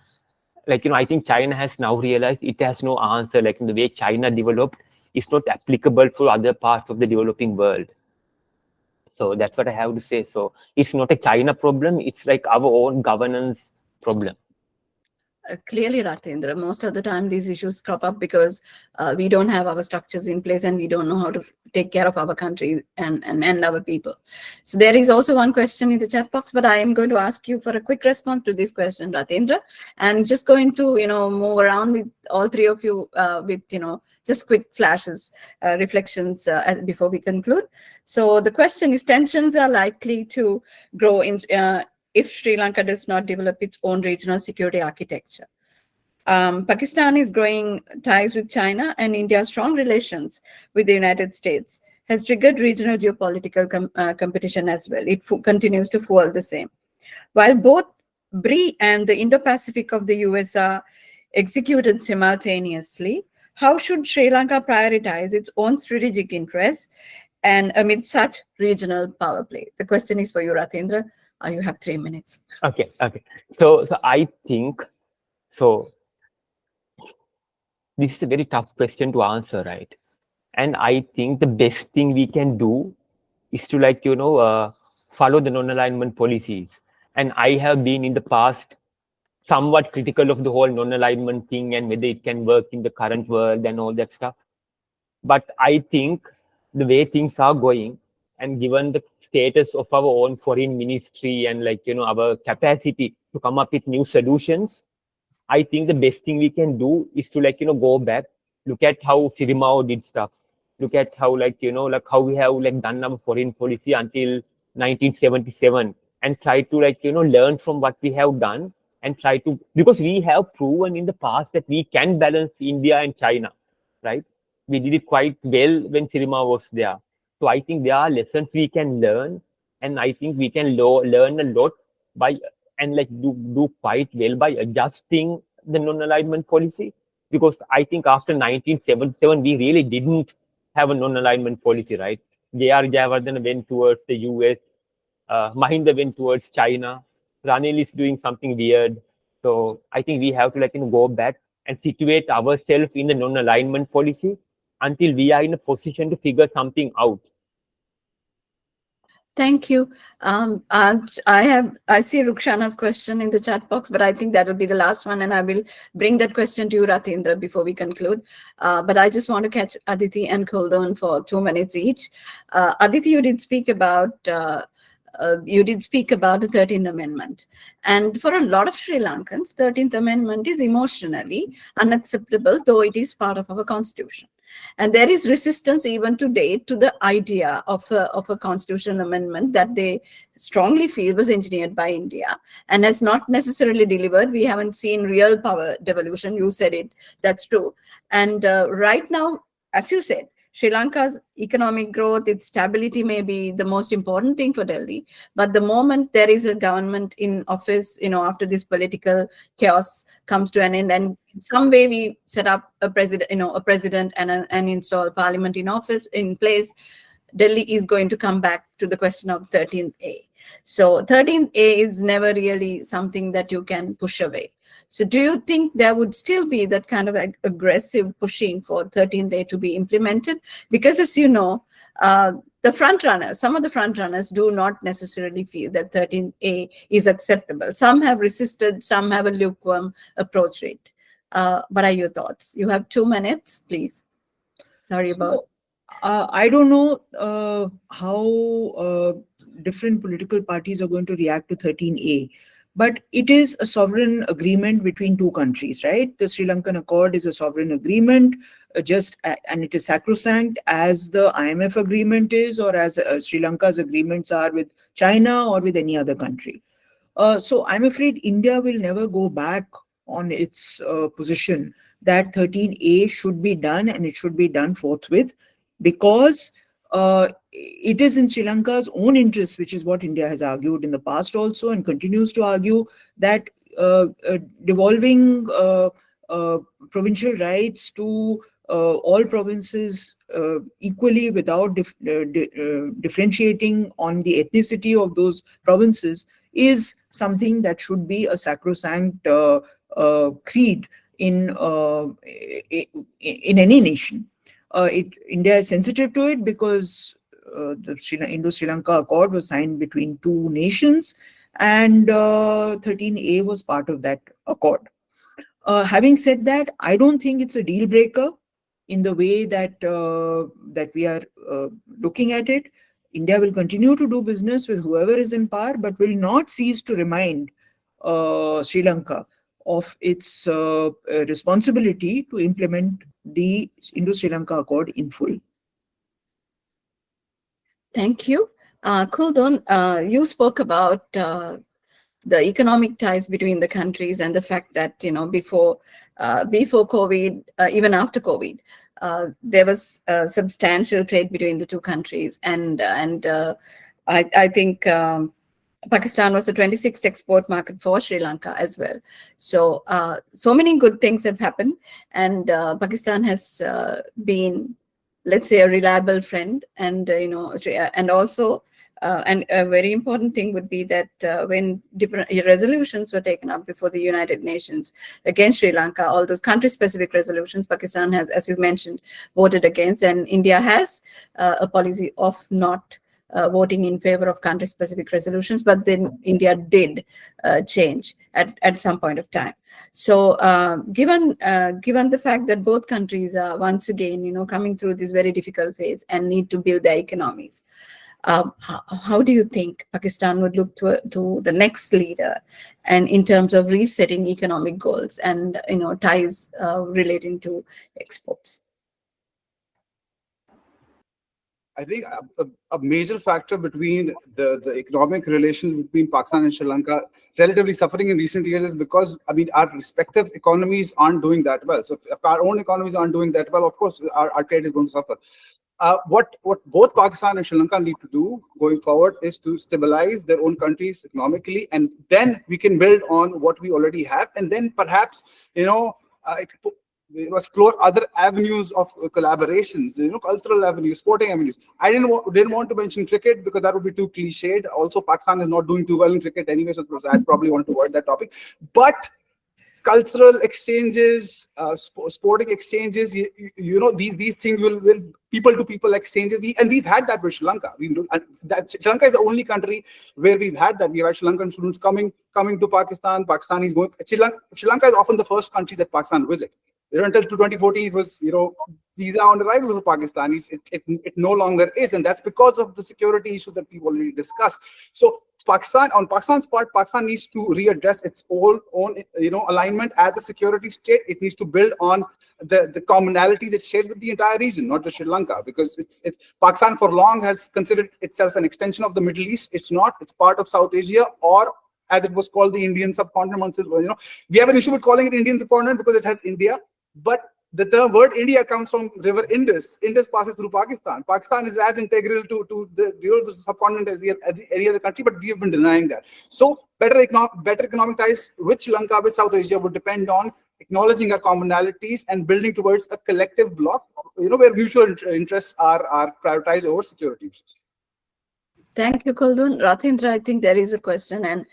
I think China has now realized it has no answer. The way China developed is not applicable for other parts of the developing world. So that's what I have to say. So it's not a China problem. It's our own governance problem. Clearly, Rathendra, most of the time these issues crop up because we don't have our structures in place and we don't know how to take care of our country and our people. So there is also one question in the chat box, but I am going to ask you for a quick response to this question, Rathendra, and just going to move around with all three of you with just quick flashes, reflections before we conclude. So the question is, tensions are likely to grow in if Sri Lanka does not develop its own regional security architecture. Pakistan is growing ties with China, and India's strong relations with the United States has triggered regional geopolitical competition as well. It continues to fuel the same. While both BRI and the Indo-Pacific of the US are executed simultaneously, How should Sri Lanka prioritize its own strategic interests and amid such regional power play? The question is for you, Rathendra. You have 3 minutes. Okay. So I think so. This is a very tough question to answer, right? And I think the best thing we can do is to follow the non-alignment policies. And I have been in the past somewhat critical of the whole non-alignment thing and whether it can work in the current world and all that stuff. But I think the way things are going, and given the status of our own foreign ministry and our capacity to come up with new solutions, I think the best thing we can do is to go back, look at how Sirimao did stuff, look at how how we have done our foreign policy until 1977, and try to learn from what we have done, and try to, because we have proven in the past that we can balance India and China, right? We did it quite well when Sirimao was there. So I think there are lessons we can learn, and I think we can learn a lot by and do quite well by adjusting the non-alignment policy, because I think after 1977 we really didn't have a non-alignment policy, right? J.R. Jayawardena went towards the US, Mahinda went towards China, Ranil is doing something weird. So I think we have to go back and situate ourselves in the non-alignment policy until we are in a position to figure something out. Thank you. I see Rukshana's question in the chat box, but I think that will be the last one, and I will bring that question to you, Rathendra, before we conclude. But I just want to catch Aditi and Kuldon for 2 minutes each. Aditi, you did speak about the 13th Amendment. And for a lot of Sri Lankans, 13th Amendment is emotionally unacceptable, though it is part of our constitution. And there is resistance even today to the idea of a constitutional amendment that they strongly feel was engineered by India and has not necessarily delivered. We haven't seen real power devolution. You said it, that's true. And right now, as you said, Sri Lanka's economic growth, its stability may be the most important thing for Delhi. But the moment there is a government in office, after this political chaos comes to an end, and in some way we set up a president and install parliament in place, Delhi is going to come back to the question of 13th A. So 13th A is never really something that you can push away. So do you think there would still be that kind of aggressive pushing for 13th A to be implemented? Because as you know, some of the front runners do not necessarily feel that 13th A is acceptable. Some have resisted, some have a lukewarm approach to it. What are your thoughts? You have 2 minutes, please. Sorry about. I don't know how different political parties are going to react to 13A. But it is a sovereign agreement between two countries, right? The Sri Lankan Accord is a sovereign agreement, and it is sacrosanct as the IMF agreement is, or as Sri Lanka's agreements are with China or with any other country. So I'm afraid India will never go back on its position that 13A should be done, and it should be done forthwith, because it is in Sri Lanka's own interest, which is what India has argued in the past also and continues to argue, that devolving provincial rights to all provinces equally without differentiating on the ethnicity of those provinces is something that should be a sacrosanct creed in any nation. India is sensitive to it because the Indo-Sri Lanka Accord was signed between two nations, and 13A was part of that accord. Having said that, I don't think it's a deal breaker in the way that that we are looking at it. India will continue to do business with whoever is in power, but will not cease to remind Sri Lanka of its responsibility to implement the Indo-Sri Lanka Accord in full. Thank you. Kuldon, you spoke about the economic ties between the countries and the fact that, before COVID, even after COVID, there was substantial trade between the two countries. And I think Pakistan was the 26th export market for Sri Lanka as well. So, so many good things have happened, and Pakistan has been, let's say, a reliable friend, and and also. And a very important thing would be that when different resolutions were taken up before the United Nations against Sri Lanka, all those country-specific resolutions, Pakistan has, as you mentioned, voted against, and India has a policy of not voting in favor of country-specific resolutions, but then India did change at some point of time. So, given the fact that both countries are once again, coming through this very difficult phase and need to build their economies, how do you think Pakistan would look to the next leader, and in terms of resetting economic goals and ties relating to exports? I think a major factor between the economic relations between Pakistan and Sri Lanka relatively suffering in recent years is because, I mean, our respective economies aren't doing that well. So if our own economies aren't doing that well, of course, our trade is going to suffer. What both Pakistan and Sri Lanka need to do going forward is to stabilize their own countries economically, and then we can build on what we already have, and then perhaps explore other avenues of collaborations, cultural avenues, sporting avenues. I didn't want to mention cricket because that would be too cliched. Also, Pakistan is not doing too well in cricket anyway, so I'd probably want to avoid that topic. But cultural exchanges, sporting exchanges, these things will people to people exchanges, and we've had that with Sri Lanka. Sri Lanka is the only country where we've had that. We've had Sri Lankan students coming to Pakistan. Pakistanis going. Sri Lanka is often the first countries that Pakistan visit. Until 2014, it was visa on arrival for Pakistanis. It no longer is, and that's because of the security issues that we've already discussed. So on Pakistan's part, Pakistan needs to readdress its own alignment as a security state. It needs to build on the commonalities it shares with the entire region, not just Sri Lanka, because it's Pakistan for long has considered itself an extension of the Middle East. It's not. It's part of South Asia, or as it was called, the Indian subcontinent. We have an issue with calling it Indian subcontinent because it has India, but the word India comes from river Indus. Indus passes through Pakistan. Pakistan is as integral to the subcontinent as any other country, but we have been denying that. So better economic ties with Sri Lanka, with South Asia, would depend on acknowledging our commonalities and building towards a collective bloc, where mutual interests are prioritized over security issues. Thank you, Khaldun. Ratindra, I think there is a question, and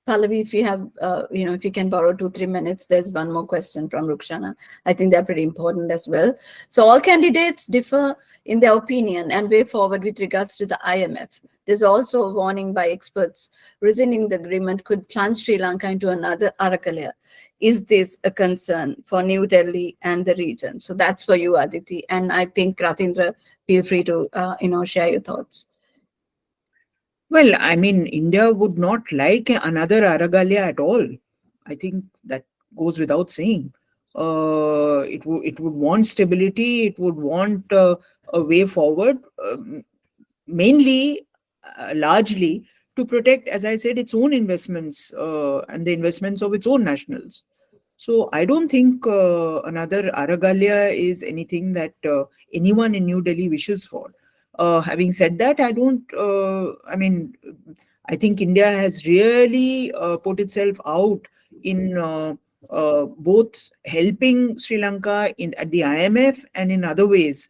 Pallavi, if you have, if you can borrow 2-3 minutes, there's one more question from Rukshana. I think they're pretty important as well. So all candidates differ in their opinion and way forward with regards to the IMF. There's also a warning by experts rescinding the agreement could plunge Sri Lanka into another Arakalia. Is this a concern for New Delhi and the region? So that's for you, Aditi. And I think Ratindra, feel free to, share your thoughts. Well, I mean, India would not like another Aragalia at all. I think that goes without saying. It would want stability. It would want a way forward, mainly, largely to protect, as I said, its own investments and the investments of its own nationals. So I don't think another Aragalia is anything that anyone in New Delhi wishes for. Having said that, I think India has really put itself out in both helping Sri Lanka at the IMF and in other ways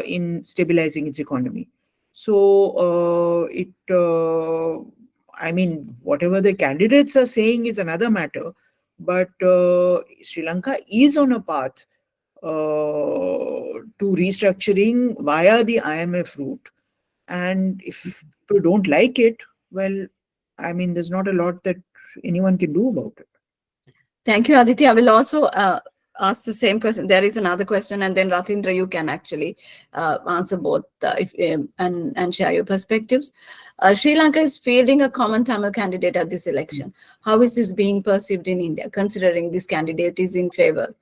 in stabilizing its economy. So whatever the candidates are saying is another matter, but Sri Lanka is on a path to restructuring via the IMF route. And if people don't like it, well, I mean, there's not a lot that anyone can do about it. Thank you, Aditi. I will also ask the same question. There is another question, and then Ratindra, you can actually answer both and share your perspectives. Sri Lanka is fielding a common Tamil candidate at this election. How is this being perceived in India, considering this candidate is in favor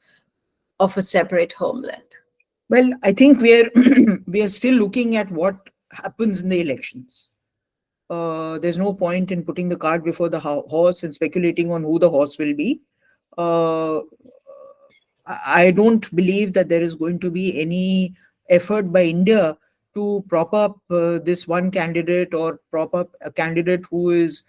of a separate homeland? Well, I think we are still looking at what happens in the elections. There's no point in putting the cart before the horse and speculating on who the horse will be. I don't believe that there is going to be any effort by India to prop up this one candidate or prop up a candidate who is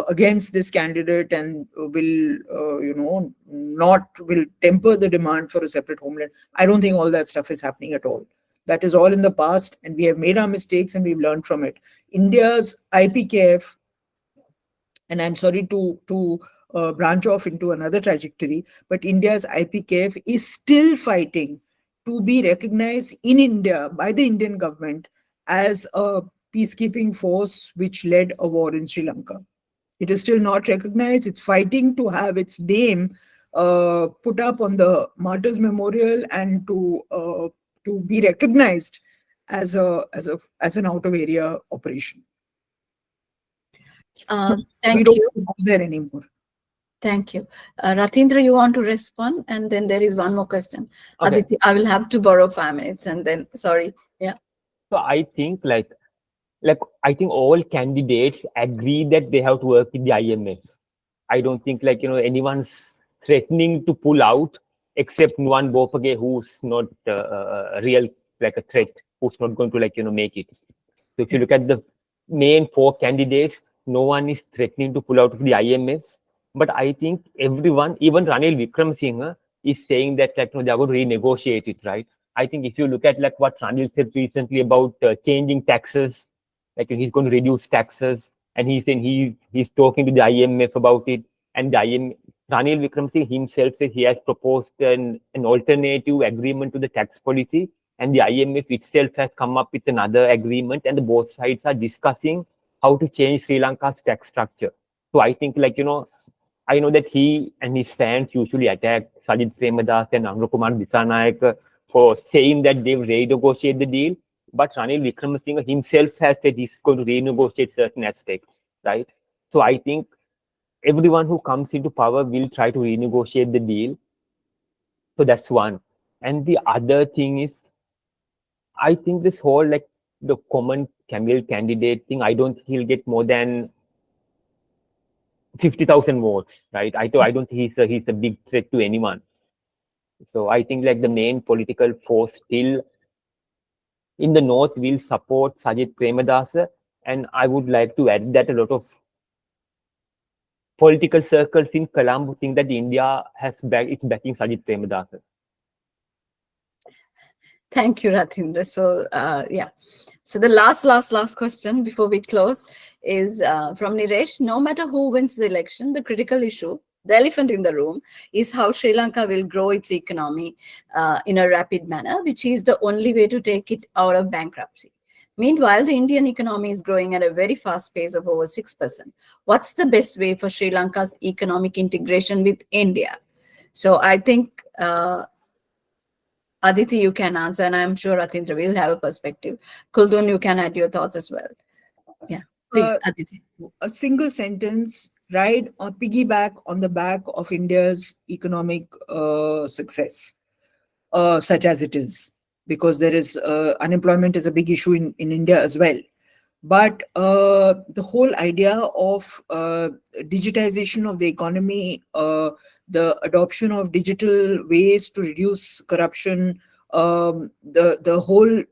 against this candidate and will, not will temper the demand for a separate homeland. I don't think all that stuff is happening at all. That is all in the past, and we have made our mistakes and we've learned from it. India's IPKF, and I'm sorry to branch off into another trajectory, but India's IPKF is still fighting to be recognized in India by the Indian government as a peacekeeping force which led a war in Sri Lanka. It is still not recognized. It's fighting to have its name put up on the Martyrs Memorial and to be recognized as an out of area operation. We Thank don't you. go there anymore. Thank you. Ratindra, you want to respond? And then there is one more question. Okay. Aditi, I will have to borrow 5 minutes and then, sorry. Yeah. So I think I think all candidates agree that they have to work with the IMF. I don't think anyone's threatening to pull out except Nuwan Bopage, who's not a real a threat, who's not going to make it. So if you look at the main 4 candidates, no one is threatening to pull out of the IMF. But I think everyone, even Ranil Wickremesinghe, is saying that they are going to renegotiate it, right? I think if you look at what Ranil said recently about changing taxes, he's going to reduce taxes, and he's talking to the IMF about it, and the Ranil Wickremesinghe himself said he has proposed an alternative agreement to the tax policy, and the IMF itself has come up with another agreement, and both sides are discussing how to change Sri Lanka's tax structure. So I think I know that he and his fans usually attack Sajid Premadas and Angrakumar Disanayak for saying that they will renegotiate the deal. But Ranil Wickremesinghe himself has said he's going to renegotiate certain aspects, right? So I think everyone who comes into power will try to renegotiate the deal. So that's one. And the other thing is, I think this whole the common Camille candidate thing, I don't think he'll get more than 50,000 votes, right? I don't think he's a big threat to anyone. So I think the main political force still in the north will support Sajid Premadasa, and I would like to add that a lot of political circles in Colombo think that India it's backing Sajid Premadasa. Thank you, Ratindra. So, yeah. So the last question before we close is from Niresh. No matter who wins the election, the critical issue, the elephant in the room, is how Sri Lanka will grow its economy in a rapid manner, which is the only way to take it out of bankruptcy. Meanwhile, the Indian economy is growing at a very fast pace of over 6%. What's the best way for Sri Lanka's economic integration with India? So I think Aditi, you can answer, and I'm sure Ratindra will have a perspective. Kuldun, you can add your thoughts as well. Yeah, please, Aditi. A single sentence, ride or piggyback on the back of India's economic success, such as it is, because there is unemployment is a big issue in India as well. But the whole idea of digitization of the economy, the adoption of digital ways to reduce corruption, the whole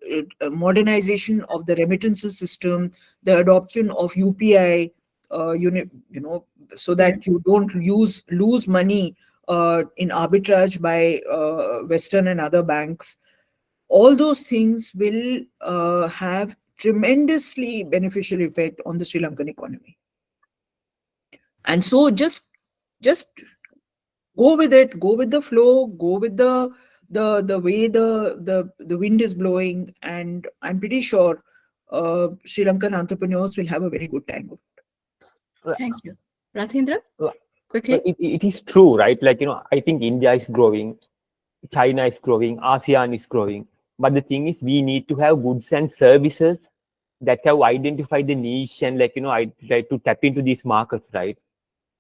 modernization of the remittances system, the adoption of UPI, so that you don't lose money in arbitrage by Western and other banks. All those things will have tremendously beneficial effect on the Sri Lankan economy. And so just go with it, go with the flow, go with the way the wind is blowing, and I'm pretty sure Sri Lankan entrepreneurs will have a very good time. Thank you. Ratindra, quickly. It is true, right? I think India is growing, China is growing, ASEAN is growing. But the thing is, we need to have goods and services that have identified the niche and I try to tap into these markets, right?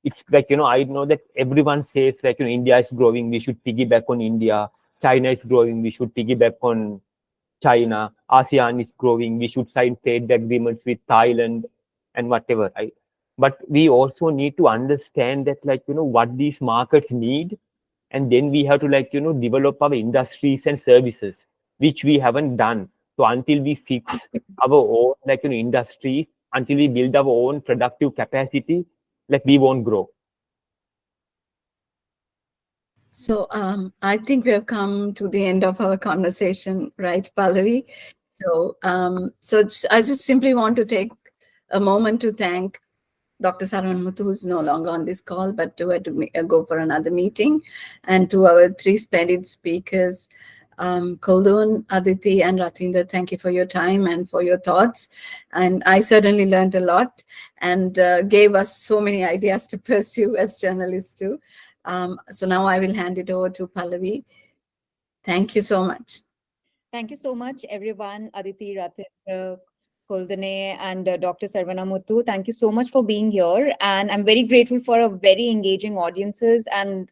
It's I know that everyone says India is growing, we should piggyback on India. China is growing, we should piggyback on China. ASEAN is growing, we should sign trade agreements with Thailand and whatever, right? But we also need to understand that what these markets need, and then we have to develop our industries and services, which we haven't done. So until we fix our own industry, until we build our own productive capacity, we won't grow. So I think we have come to the end of our conversation, right, Pallavi? So I just simply want to take a moment to thank Dr. Sarvanmuthu, who is no longer on this call, but who had to go for another meeting, and to our three splendid speakers, Koldun, Aditi, and Rathinder. Thank you for your time and for your thoughts. And I certainly learned a lot and gave us so many ideas to pursue as journalists too. So now I will hand it over to Pallavi. Thank you so much. Thank you so much, everyone. Aditi, Rathinder, Kuldane, and Dr. Sarvanamuthu. Thank you so much for being here. And I'm very grateful for a very engaging audiences and,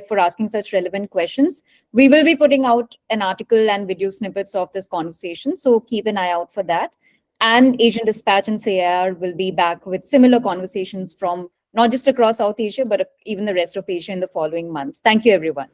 for asking such relevant questions. We will be putting out an article and video snippets of this conversation. So keep an eye out for that. And Asian Dispatch and CAR will be back with similar conversations from not just across South Asia, but even the rest of Asia in the following months. Thank you, everyone.